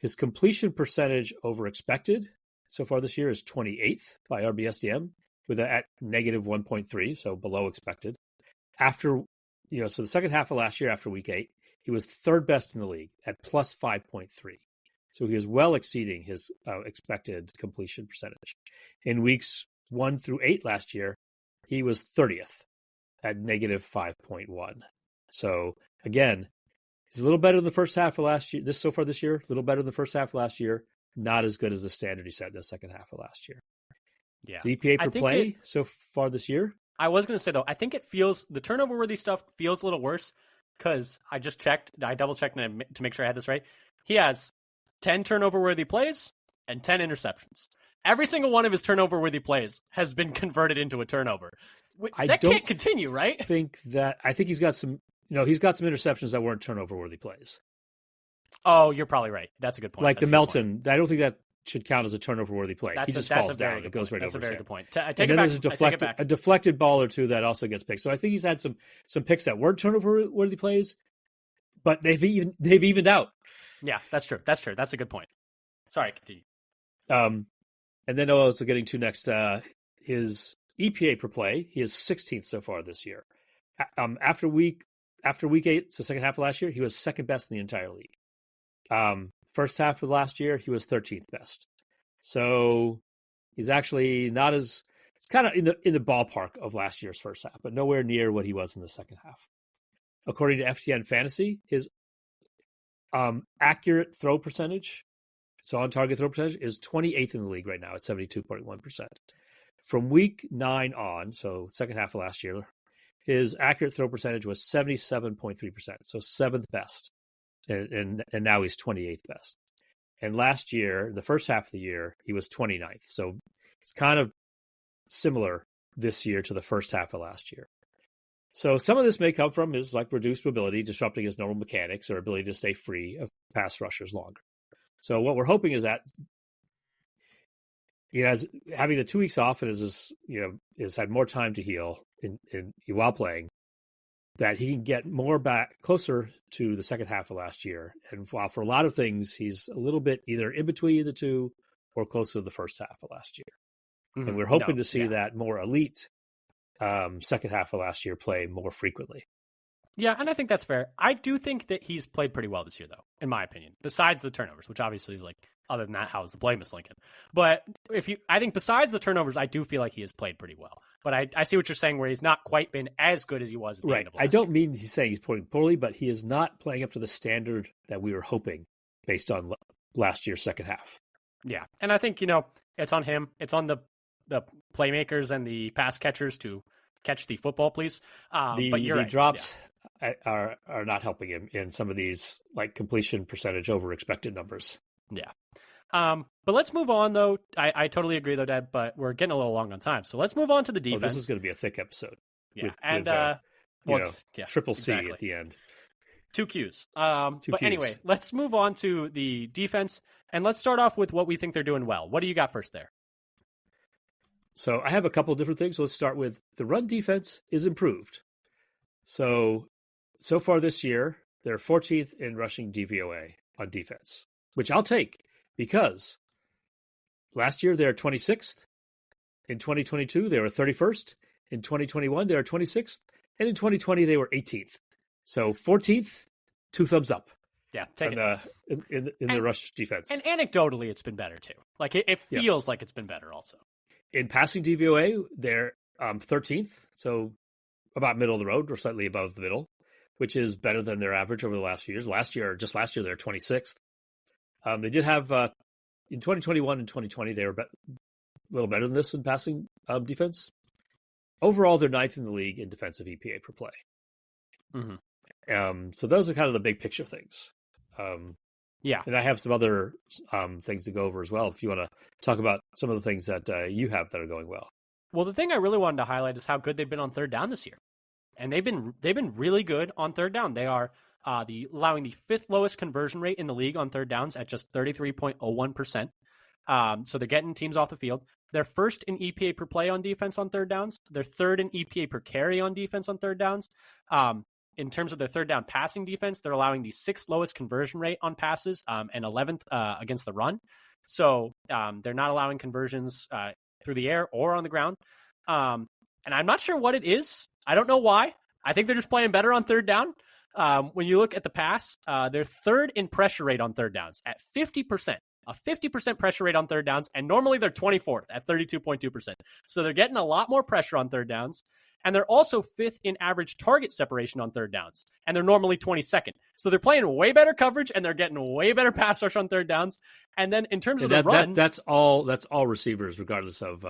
His completion percentage over expected so far this year is 28th by RBSDM, with at negative 1.3, so below expected. After, so the second half of last year, after week 8, he was third best in the league at plus 5.3. So he is well exceeding his expected completion percentage. In weeks 1 through 8 last year, he was 30th at negative 5.1. So again, he's a little better than the first half of last year. So far this year, a little better than the first half of last year. Not as good as the standard he set in the second half of last year. Yeah. His EPA per play so far this year. I was going to say, though, I think the turnover-worthy stuff feels a little worse because I double-checked to make sure I had this right. He has 10 turnover-worthy plays and 10 interceptions. Every single one of his turnover-worthy plays has been converted into a turnover. That can't continue, right? I think he's got some interceptions that weren't turnover-worthy plays. Oh, you're probably right. That's a good point. Like the Melton, I don't think that should count as a turnover-worthy play. He just falls down. It goes right over his head. That's a very good point. And then there's a deflected ball or two that also gets picked. So I think he's had some picks that weren't turnover-worthy plays, but they've evened out. Yeah, that's true. That's a good point. Sorry, continue. And then also getting to next, his EPA per play, he is 16th so far this year. After week 8, so second half of last year, he was second best in the entire league. First half of last year, he was 13th best. So he's actually not as, it's kind of in the ballpark of last year's first half, but nowhere near what he was in the second half. According to FTN Fantasy, his accurate throw percentage, so on target throw percentage, is 28th in the league right now at 72.1%. From week 9 on, so second half of last year, his accurate throw percentage was 77.3%, so 7th best. And now he's 28th best. And last year, the first half of the year, he was 29th. So it's kind of similar this year to the first half of last year. So some of this may come from his like reduced mobility, disrupting his normal mechanics or ability to stay free of pass rushers longer. So what we're hoping is that he has having the 2 weeks off and has had more time to heal while playing, that he can get more back closer to the second half of last year. And while for a lot of things, he's a little bit either in between the two or closer to the first half of last year. Mm-hmm. And we're hoping to see that more elite second half of last year play more frequently. Yeah, and I think that's fair. I do think that he's played pretty well this year, though, in my opinion, besides the turnovers, which obviously is like, other than that, how is the blame is Lincoln? But I think besides the turnovers, I do feel like he has played pretty well. But I see what you're saying, where he's not quite been as good as he was at the end of last year. I don't mean he's saying he's playing poorly, but he is not playing up to the standard that we were hoping based on last year's second half. Yeah, and I think, it's on him. It's on the playmakers and the pass catchers to catch the football, please. But you're the right. drops are not helping him in some of these like completion percentage over expected numbers. Yeah. But let's move on, though. I totally agree, though, Dad, but we're getting a little long on time. So let's move on to the defense. Oh, this is going to be a thick episode. Yeah. Triple C exactly. at the end. 2 Qs. Two but Qs. Anyway, let's move on to the defense, and let's start off with what we think they're doing well. What do you got first there? So I have a couple of different things. Let's start with the run defense is improved. So far this year, they're 14th in rushing DVOA on defense, which I'll take because last year they're 26th. In 2022, they were 31st. In 2021, they were 26th. And in 2020, they were 18th. So 14th, 2 thumbs up. Yeah, take it. In the rush defense. And anecdotally, it's been better too. Like it feels like it's been better also. In passing DVOA, they're 13th, so about middle of the road or slightly above the middle, which is better than their average over the last few years. Last year, they were 26th. They did have in 2021 and 2020, they were a little better than this in passing defense. Overall, they're 9th in the league in defensive EPA per play. Mm-hmm. So those are kind of the big picture things. Yeah. And I have some other things to go over as well if you want to talk about some of the things that you have that are going well. Well, the thing I really wanted to highlight is how good they've been on third down this year. And they've been really good on third down. They are allowing the 5th lowest conversion rate in the league on third downs at just 33.01%. So they're getting teams off the field. They're 1st in EPA per play on defense on third downs. They're 3rd in EPA per carry on defense on third downs. In terms of their third down passing defense, they're allowing the 6th lowest conversion rate on passes and 11th against the run. So they're not allowing conversions through the air or on the ground. And I'm not sure what it is. I don't know why. I think they're just playing better on third down. When you look at the pass, they're 3rd in pressure rate on third downs at 50%. A 50% pressure rate on third downs, and normally they're 24th at 32.2%. So they're getting a lot more pressure on third downs. And they're also 5th in average target separation on third downs. And they're normally 22nd. So they're playing way better coverage and they're getting way better pass rush on third downs. And then in terms of the run, that's all receivers, regardless of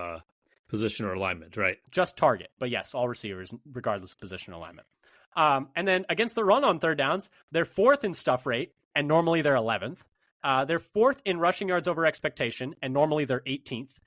position or alignment, right? Just target. But yes, all receivers, regardless of position or alignment. And then against the run on third downs, they're 4th in stuff rate, and normally they're 11th. They're 4th in rushing yards over expectation, and normally they're 18th.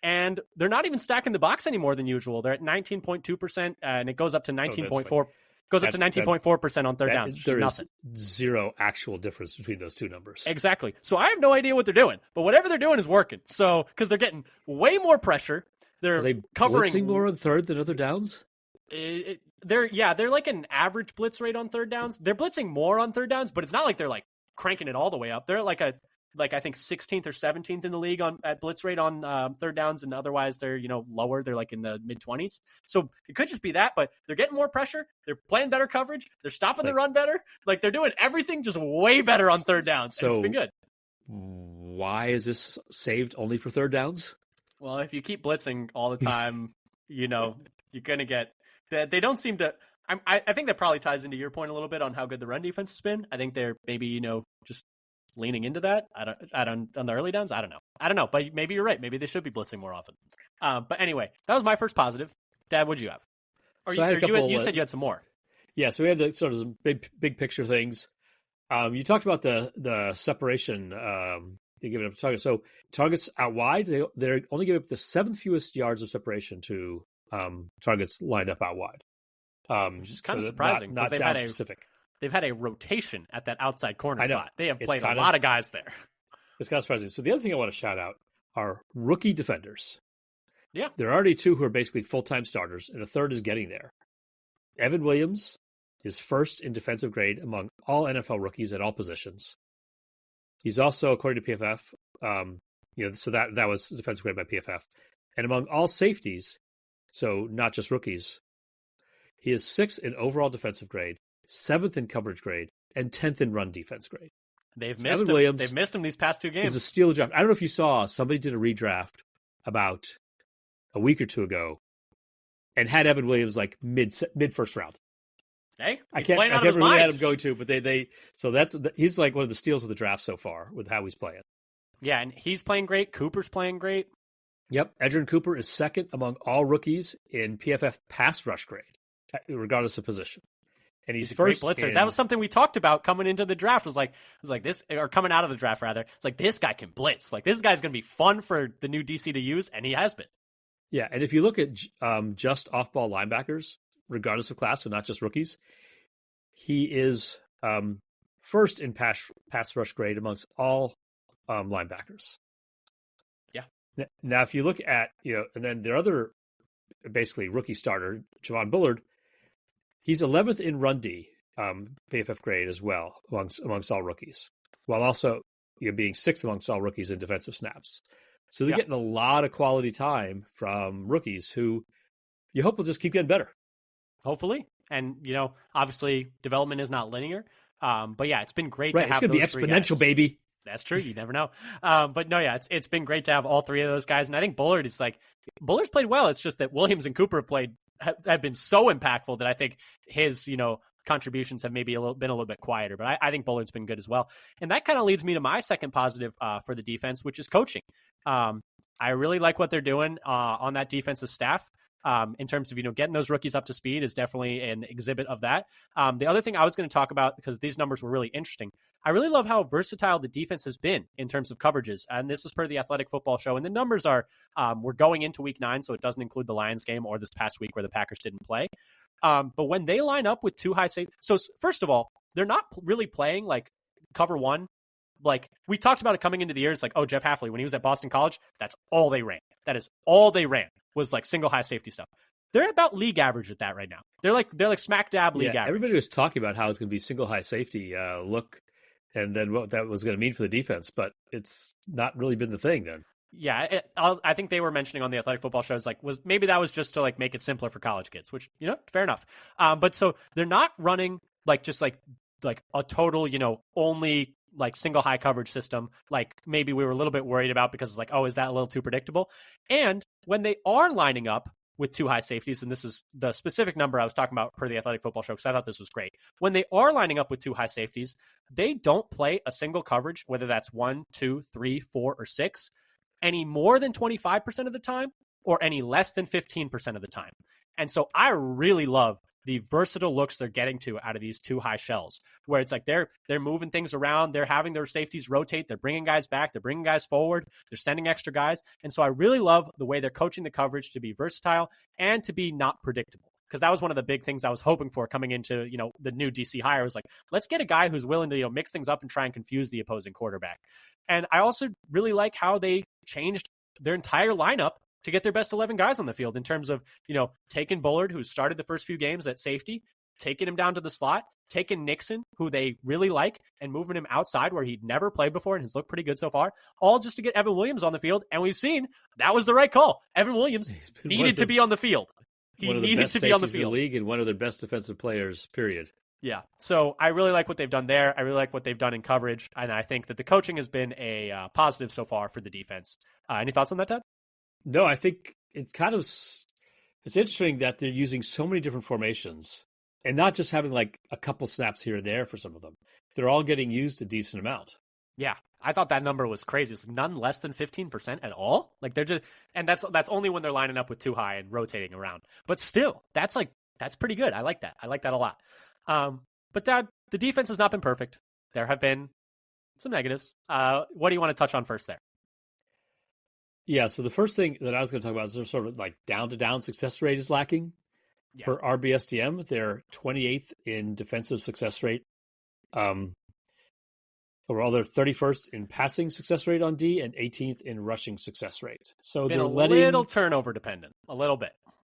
And they're not even stacking the box any more than usual. They're at 19.2%, and it goes up to 19.4. Goes up to 19.4% on third downs. There is zero actual difference between those two numbers. Exactly. So I have no idea what they're doing, but whatever they're doing is working. So because they're getting way more pressure, are they covering blitzing more on third than other downs. They're like an average blitz rate on third downs. They're blitzing more on third downs, but it's not like they're like cranking it all the way up. They're like I think 16th or 17th in the league at blitz rate on third downs, and otherwise they're lower. They're like in the mid 20s. So it could just be that, but they're getting more pressure. They're playing better coverage. They're stopping the run better. Like they're doing everything just way better on third downs. So it's been good. Why is this saved only for third downs? Well, if you keep blitzing all the time, you're gonna get. They don't seem to. I think that probably ties into your point a little bit on how good the run defense has been. I think they're maybe just leaning into that. I don't on the early downs. I don't know, but maybe you're right. Maybe they should be blitzing more often. But anyway, that was my first positive. Dad, what'd you have? You said you had some more. Yeah, so we had the sort of big picture things. You talked about the separation they give it up to targets. So targets out wide, they're only giving up the 7th fewest yards of separation to targets lined up out wide. Which is kind of surprising because not down specific. They've had a rotation at that outside corner spot. They have played a lot of guys there. It's kind of surprising. So the other thing I want to shout out are rookie defenders. Yeah. There are already 2 who are basically full-time starters, and a third is getting there. Evan Williams is 1st in defensive grade among all NFL rookies at all positions. He's also, according to PFF, so that was defensive grade by PFF. And among all safeties, so not just rookies, he is 6th in overall defensive grade, 7th in coverage grade, and 10th in run defense grade. They've missed him. They've missed him these past 2 games. He's a steal draft. I don't know if you saw, somebody did a redraft about a week or 2 ago and had Evan Williams like mid first round. Hey, I can't really had him go to, but he's like one of the steals of the draft so far with how he's playing. Yeah, and he's playing great. Cooper's playing great. Yep. Edgerrin Cooper is second among all rookies in PFF pass rush grade, regardless of position. And he's He's a great first blitzer. in. That was something we talked about coming into the draft. Was like this, or coming out of the draft rather. It's like this guy can blitz. Like this guy's going to be fun for the new DC to use, and he has been. Yeah, and if you look at just off-ball linebackers, regardless of class, so not just rookies, he is first in pass rush grade amongst all linebackers. Yeah. Now, if you look at, and then their other basically rookie starter, Javon Bullard, he's 11th in run D PFF grade as well amongst all rookies, while also being 6th amongst all rookies in defensive snaps. So they're getting a lot of quality time from rookies who you hope will just keep getting better. Hopefully. And, obviously development is not linear. But yeah, it's been great to have It's going to be exponential, baby. That's true. You never know. But no, yeah, it's been great to have all three of those guys. And I think Bullard's played well. It's just that Williams and Cooper have been so impactful that I think his, contributions have maybe been a little bit quieter. But I think Bullard's been good as well. And that kind of leads me to my second positive for the defense, which is coaching. I really like what they're doing on that defensive staff. In terms of, getting those rookies up to speed is definitely an exhibit of that. The other thing I was going to talk about, because these numbers were really interesting, I really love how versatile the defense has been in terms of coverages. And this is per the Athletic Football Show. And the numbers are, we're going into week 9, so it doesn't include the Lions game or this past week where the Packers didn't play. But when they line up with two high safety, so first of all, they're not really playing like cover one. Like we talked about it coming into the year, it's like, oh, Jeff Hafley, when he was at Boston College, that's all they ran. That is all they ran was like single high safety stuff. They're about league average at that right now. They're like smack dab league average. Everybody was talking about how it's going to be single high safety look, and then what that was going to mean for the defense, but it's not really been the thing then. Yeah, I think they were mentioning on the Athletic Football Shows maybe that was just to make it simpler for college kids, which fair enough. But so they're not running just a total only single high coverage system like maybe we were a little bit worried about, because it's is that a little too predictable? And when they are lining up with two high safeties, and this is the specific number I was talking about per the Athletic Football Show because I thought this was great. When they are lining up with two high safeties, they don't play a single coverage, whether that's 1, 2, 3, 4, or 6, any more than 25% of the time or any less than 15% of the time. And so I really love the versatile looks they're getting to out of these two high shells, where it's like they're moving things around, they're having their safeties rotate, they're bringing guys back, they're bringing guys forward, they're sending extra guys. And so I really love the way they're coaching the coverage to be versatile and to be not predictable, because that was one of the big things I was hoping for coming into the new DC hire, was let's get a guy who's willing to mix things up and try and confuse the opposing quarterback. And I also really like how they changed their entire lineup to get their best 11 guys on the field, in terms of, taking Bullard, who started the first few games at safety, taking him down to the slot, taking Nixon, who they really like, and moving him outside where he'd never played before and has looked pretty good so far, all just to get Evan Williams on the field. And we've seen that was the right call. Evan Williams needed to be on the field. He needed to be on the field. In the league and one of their best defensive players, period. Yeah. So I really like what they've done there. I really like what they've done in coverage. And I think that the coaching has been a positive so far for the defense. Any thoughts on that, Ted? No, I think it's it's interesting that they're using so many different formations and not just having a couple snaps here and there for some of them. They're all getting used a decent amount. Yeah. I thought that number was crazy. It's none less than 15% at all. They're just, and that's only when they're lining up with two high and rotating around. But still, that's pretty good. I like that. I like that a lot. But Dad, the defense has not been perfect. There have been some negatives. What do you want to touch on first there? Yeah, so the first thing that I was going to talk about is their sort of down-to-down success rate is lacking. Yeah. For RBSDM, they're 28th in defensive success rate. Overall, they're 31st in passing success rate on D and 18th in rushing success rate. So they're little turnover dependent, a little bit.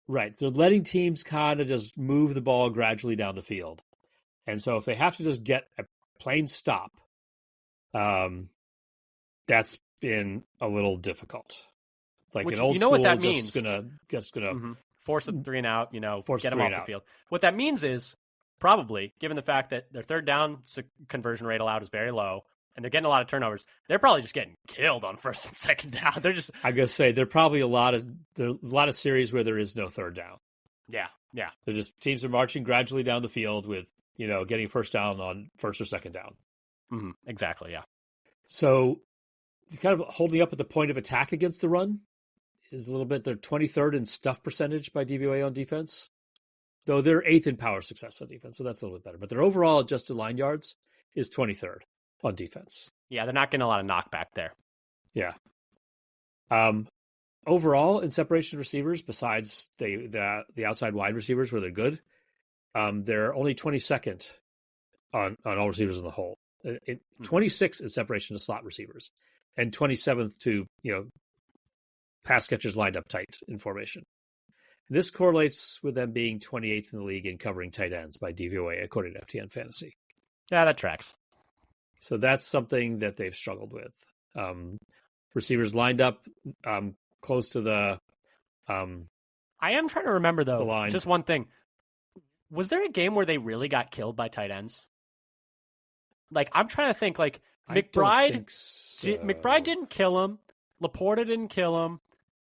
Right. They're letting teams kind of just move the ball gradually down the field. And so if they have to just get a plain stop, that's been a little difficult. An old school, what that means? Just gonna force a 3 and out. Get them off the field. What that means is probably, given the fact that their third down conversion rate allowed is very low, and they're getting a lot of turnovers, they're probably just getting killed on first and second down. They're just. I gotta say, there are probably a lot of series where there is no third down. Yeah. They're just teams are marching gradually down the field with getting first down on first or second down. Mm-hmm. Exactly. Yeah. So, kind of holding up at the point of attack against the run is a little bit. They're 23rd in stuff percentage by DVOA on defense, though they're 8th in power success on defense, so that's a little bit better. But their overall adjusted line yards is 23rd on defense. Yeah, they're not getting a lot of knockback there. Yeah. Overall, in separation receivers, besides the outside wide receivers where they're good, they're only 22nd on all receivers in the whole. 26th in separation to slot receivers, and 27th to pass catchers lined up tight in formation. This correlates with them being 28th in the league in covering tight ends by DVOA, according to FTN Fantasy. Yeah, that tracks. So that's something that they've struggled with. Receivers lined up close to the. I am trying to remember, though, line. Just one thing. Was there a game where they really got killed by tight ends? Like, I'm trying to think, like, McBride, McBride didn't kill him. Laporta didn't kill him.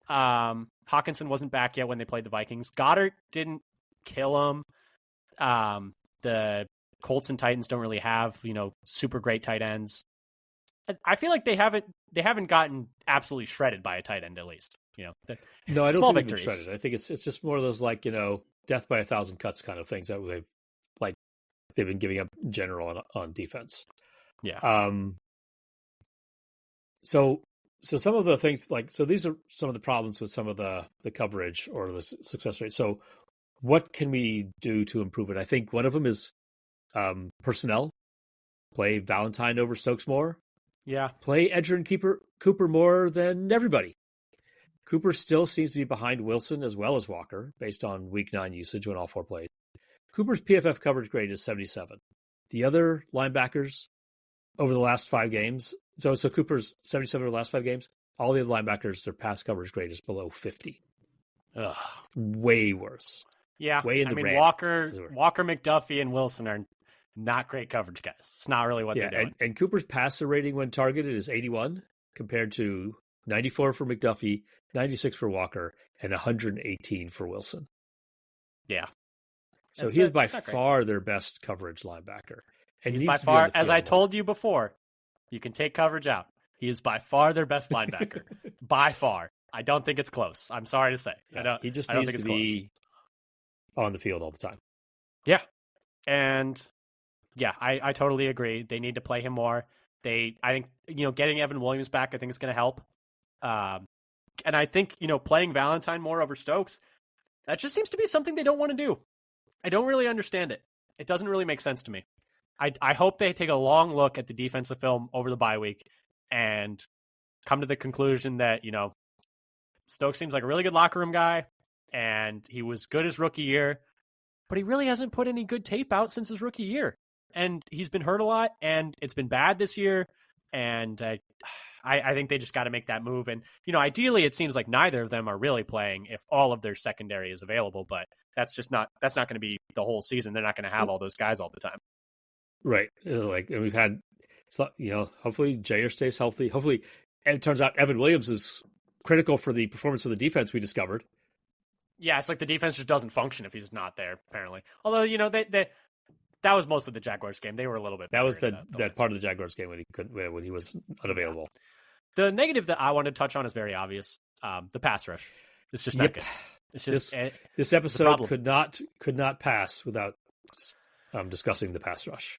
Hawkinson wasn't back yet when they played the Vikings. Goddard didn't kill him. The Colts and Titans don't really have, super great tight ends. I feel like they haven't gotten absolutely shredded by a tight end, at least. No, I don't think they've been shredded. I think it's just more of those, like, death by 1,000 cuts kind of things that they've been giving up in general on defense. Yeah. So some of the things, these are some of the problems with some of the coverage or the success rate. So what can we do to improve it? I think one of them is personnel. Play Valentine over Stokes more. Yeah. Play Edgerrin Cooper more than everybody. Cooper still seems to be behind Wilson as well as Walker, based on Week 9 usage when all four played. Cooper's PFF coverage grade is 77. The other linebackers over the last 5 games, so Cooper's 77 over the last 5 games, all the other linebackers, their pass coverage grade is below 50. Ugh. Way worse. Yeah. Way in the red. Walker, McDuffie, and Wilson are not great coverage guys. It's not really what they're doing. And Cooper's passer rating when targeted is 81 compared to 94 for McDuffie, 96 for Walker, and 118 for Wilson. Yeah. So he is by far their best coverage linebacker. And he's by far, as I told you before, you can take coverage out. He is by far their best linebacker. By far. I don't think it's close. I'm sorry to say. Yeah, he just needs to be on the field all the time. Yeah. And yeah, I totally agree. They need to play him more. I think, getting Evan Williams back, I think is going to help. And I think, playing Valentine more over Stokes, that just seems to be something they don't want to do. I don't really understand it. It doesn't really make sense to me. I hope they take a long look at the defensive film over the bye week and come to the conclusion that, Stokes seems like a really good locker room guy, and he was good his rookie year, but he really hasn't put any good tape out since his rookie year. And he's been hurt a lot, and it's been bad this year, and I think they just got to make that move. And, ideally it seems like neither of them are really playing if all of their secondary is available, but that's not going to be the whole season. They're not going to have all those guys all the time. Right. Like we've had, hopefully Jair stays healthy. Hopefully, and it turns out Evan Williams is critical for the performance of the defense we discovered. Yeah, it's like the defense just doesn't function if he's not there, apparently. Although, that was most of the Jaguars game. They were a little bit. That was that part of the Jaguars game when he was unavailable. The negative that I want to touch on is very obvious. The pass rush. It's just not good. It's just this episode could not pass without discussing the pass rush.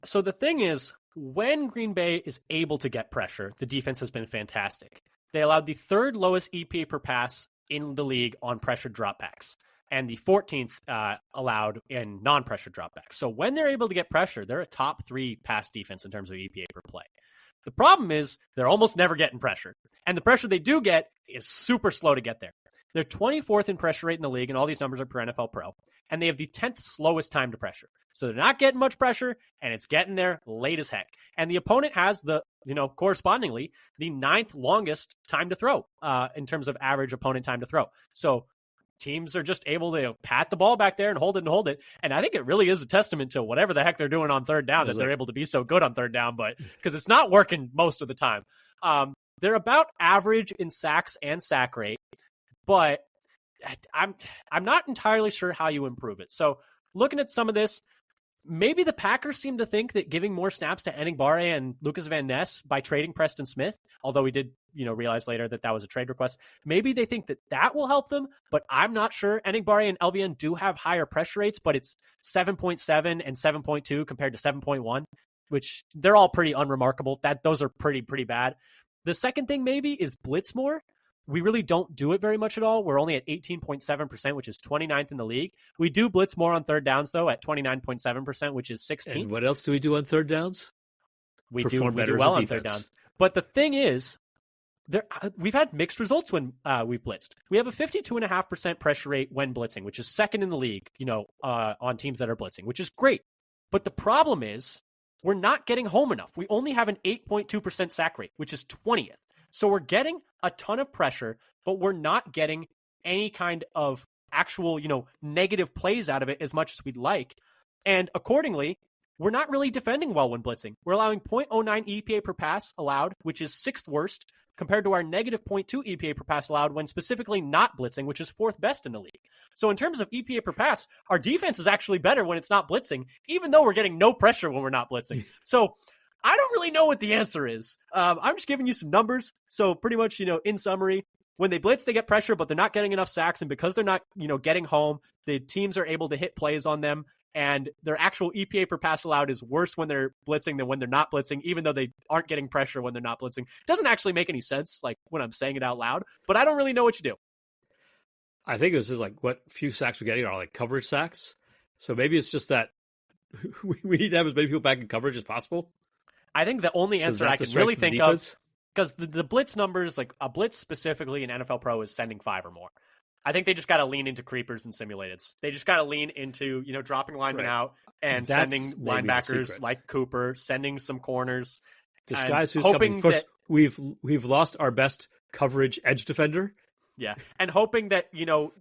So the thing is, when Green Bay is able to get pressure, the defense has been fantastic. They allowed the 3rd lowest EPA per pass in the league on pressure dropbacks, and the 14th allowed in non-pressure dropbacks. So when they're able to get pressure, they're a top 3 pass defense in terms of EPA per play. The problem is they're almost never getting pressure, and the pressure they do get is super slow to get there. They're 24th in pressure rate in the league, and all these numbers are per NFL Pro, and they have the 10th slowest time to pressure. So they're not getting much pressure, and it's getting there late as heck. And the opponent has correspondingly, the 9th longest time to throw in terms of average opponent time to throw. So teams are just able to pat the ball back there and hold it. And I think it really is a testament to whatever the heck they're doing on 3rd down that they're able to be so good on 3rd down, but because it's not working most of the time. They're about average in sacks and sack rate, but I'm not entirely sure how you improve it. So looking at some of this, maybe the Packers seem to think that giving more snaps to Enigbare and Lucas Van Ness by trading Preston Smith, although we did, realize later that that was a trade request. Maybe they think that that will help them, but I'm not sure. Enigbare and LVN do have higher pressure rates, but it's 7.7 and 7.2 compared to 7.1, which they're all pretty unremarkable. Those are pretty bad. The second thing maybe is blitz more. We really don't do it very much at all. We're only at 18.7%, which is 29th in the league. We do blitz more on third downs, though, at 29.7%, which is 16th. And what else do we do on third downs? We do well on third downs. But the thing is, we've had mixed results when we've blitzed. We have a 52.5% pressure rate when blitzing, which is second in the league, on teams that are blitzing, which is great. But the problem is we're not getting home enough. We only have an 8.2% sack rate, which is 20th. So we're getting a ton of pressure, but we're not getting any kind of actual, negative plays out of it as much as we'd like. And accordingly, we're not really defending well when blitzing. We're allowing 0.09 EPA per pass allowed, which is sixth worst, compared to our negative 0.2 EPA per pass allowed when specifically not blitzing, which is fourth best in the league. So in terms of EPA per pass, our defense is actually better when it's not blitzing, even though we're getting no pressure when we're not blitzing. So I don't really know what the answer is. I'm just giving you some numbers. So pretty much, in summary, when they blitz, they get pressure, but they're not getting enough sacks. And because they're not, getting home, the teams are able to hit plays on them. And their actual EPA per pass allowed is worse when they're blitzing than when they're not blitzing, even though they aren't getting pressure when they're not blitzing. Doesn't actually make any sense, like when I'm saying it out loud, but I don't really know what you do. I think this is like what few sacks we're getting are like coverage sacks. So maybe it's just that we need to have as many people back in coverage as possible. I think the only answer I can really think of, because the blitz numbers, like a blitz specifically in NFL Pro is sending 5 or more. I think they just got to lean into creepers and simulateds. They just got to lean into, dropping linemen out and sending linebackers like Cooper, sending some corners. Disguise who's coming. First, we've lost our best coverage edge defender. Yeah, and hoping that,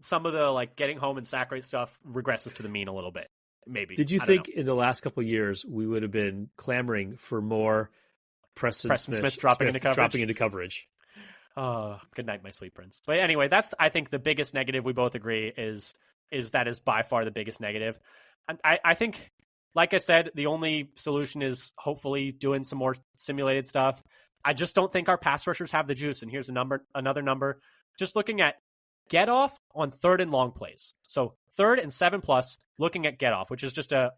some of the getting home and sack rate stuff regresses to the mean a little bit. Maybe. Did you think in the last couple of years we would have been clamoring for more Preston Smith dropping into coverage? Oh, good night, my sweet prince. But anyway, that's, I think, the biggest negative. We both agree is that is by far the biggest negative. I think, like I said, the only solution is hopefully doing some more simulated stuff. I just don't think our pass rushers have the juice. And here's another number. Just looking at get off on third and long plays. So third and 7+, looking at get off, which is just a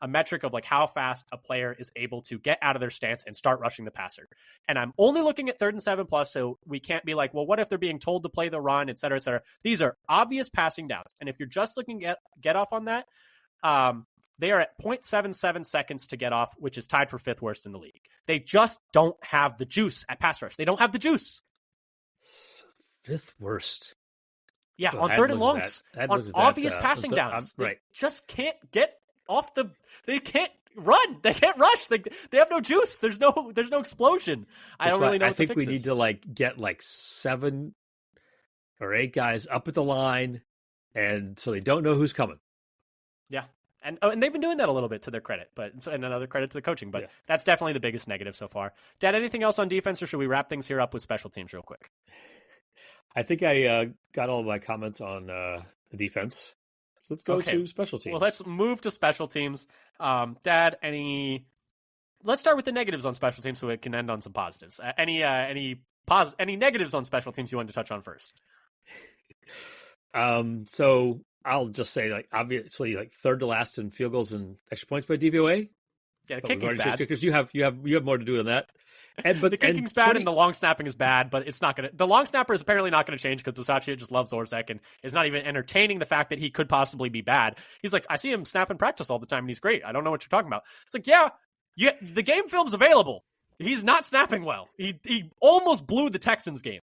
metric of how fast a player is able to get out of their stance and start rushing the passer. And I'm only looking at third and 7+, so we can't be like, well, what if they're being told to play the run, et cetera, et cetera. These are obvious passing downs. And if you're just looking at get off on that, they are at 0.77 seconds to get off, which is tied for fifth worst in the league. They just don't have the juice at pass rush. They don't have the juice. Fifth worst. Yeah, on third and longs, on obvious passing downs. Right. They just can't get off they can't run. They can't rush. They have no juice. There's no explosion. I don't really know what the fix is. I think we need to get 7 or 8 guys up at the line, and so they don't know who's coming. Yeah. And they've been doing that a little bit to their credit, and another credit to the coaching. But That's definitely the biggest negative so far. Dad, anything else on defense, or should we wrap things here up with special teams real quick? I think I got all of my comments on the defense. So let's go to special teams. Well, let's move to special teams. Dad, let's start with the negatives on special teams so it can end on some positives. Any negatives on special teams you wanted to touch on first? So I'll just say, obviously, third to last in field goals and extra points by DVOA. Yeah, the kicking's bad. Because you have more to do than that. But the kicking's bad and the long snapping is bad, but it's not going to. The long snapper is apparently not going to change because Bisaccia just loves Orsak and is not even entertaining the fact that he could possibly be bad. He's like, I see him snap in practice all the time and he's great. I don't know what you're talking about. It's like, yeah, the game film's available. He's not snapping well. He almost blew the Texans game.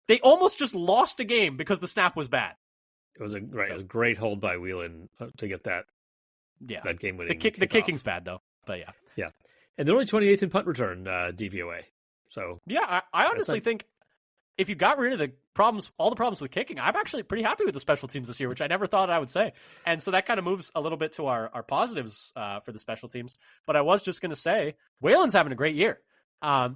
They almost just lost a game because the snap was bad. It was a great hold by Whelan to get that. Yeah, that game winning. The kicking's bad though, but yeah. And they're only 28th in punt return, DVOA. So yeah, I honestly think if you got rid of all the problems with kicking, I'm actually pretty happy with the special teams this year, which I never thought I would say. And so that kind of moves a little bit to our positives for the special teams. But I was just going to say, Whalen's having a great year.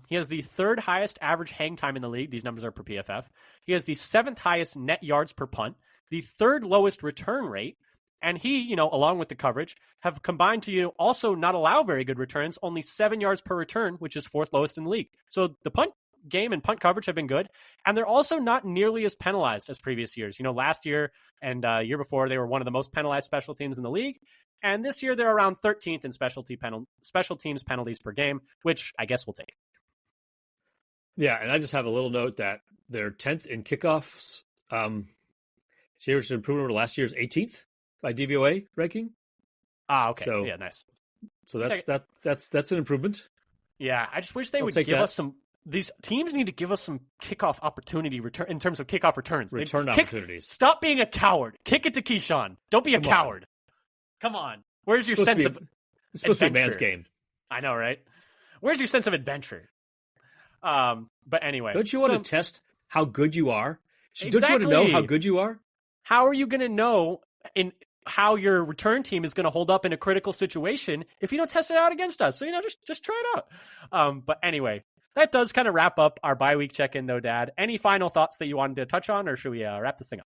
He has the third highest average hang time in the league. These numbers are per PFF. He has the 7th highest net yards per punt, the third lowest return rate, And he, along with the coverage, have combined to also not allow very good returns, only 7 yards per return, which is fourth lowest in the league. So the punt game and punt coverage have been good, and they're also not nearly as penalized as previous years. Last year and year before, they were one of the most penalized special teams in the league, and this year they're around 13th in special teams penalties per game, which I guess we'll take. Yeah, and I just have a little note that they're 10th in kickoffs. Which is an improvement over last year's 18th by DVOA ranking. Okay. So, yeah, nice. So that's an improvement. Yeah, I just wish they would give us some. These teams need to give us some kickoff opportunity return in terms of kickoff returns. Opportunities. Stop being a coward. Kick it to Keyshawn. Don't be a coward. Come on. Where's your sense of It's supposed to be a man's game. I know, right? Where's your sense of adventure? But anyway. Don't you want to test how good you are? Exactly. Don't you want to know how good you are? How are you going to know how your return team is going to hold up in a critical situation if you don't test it out against us? So, just try it out. But anyway, that does kind of wrap up our bye week check-in, though, Dad. Any final thoughts that you wanted to touch on, or should we wrap this thing up?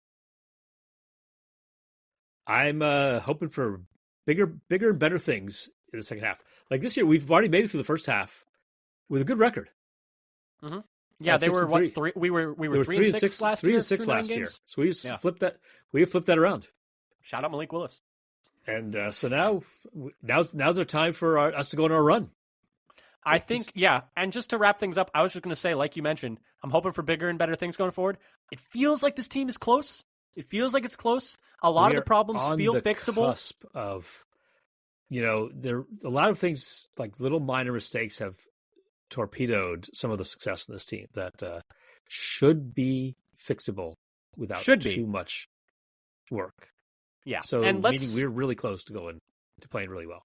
I'm hoping for bigger and better things in the second half. Like this year, we've already made it through the first half with a good record. Mm-hmm. Yeah, they were what 3? We were 3-6 last year. 3-6 last year. So we flipped that. We have flipped that around. Shout out Malik Willis. And so now's the time for us to go on our run. I think, yeah. And just to wrap things up, I was just going to say, like you mentioned, I'm hoping for bigger and better things going forward. It feels like this team is close. It feels like it's close. A lot of the problems feel fixable. Cusp of, there a lot of things like little minor mistakes have torpedoed some of the success in this team that should be fixable without too much work. Yeah. So meaning we're really close to playing really well.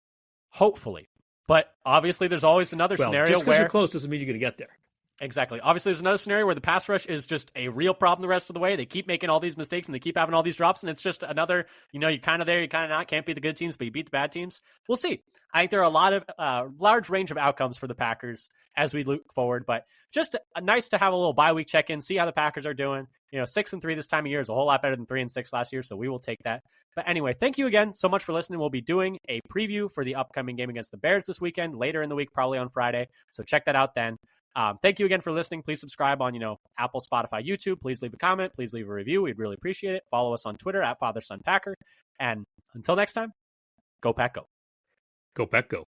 Hopefully. But obviously there's always another scenario just because you're close doesn't mean you're going to get there. Exactly. Obviously, there's another scenario where the pass rush is just a real problem the rest of the way. They keep making all these mistakes and they keep having all these drops, and it's just another, you're kind of there, you're kind of not. Can't beat the good teams, but you beat the bad teams. We'll see. I think there are a lot of large range of outcomes for the Packers as we look forward, but just nice to have a little bye week check in, see how the Packers are doing. 6-3 this time of year is a whole lot better than 3-6 last year, so we will take that. But anyway, thank you again so much for listening. We'll be doing a preview for the upcoming game against the Bears this weekend, later in the week, probably on Friday. So check that out then. Thank you again for listening. Please subscribe on, Apple, Spotify, YouTube. Please leave a comment. Please leave a review. We'd really appreciate it. Follow us on Twitter @FatherSonPacker. And until next time, go Pack Go. Go Pack Go.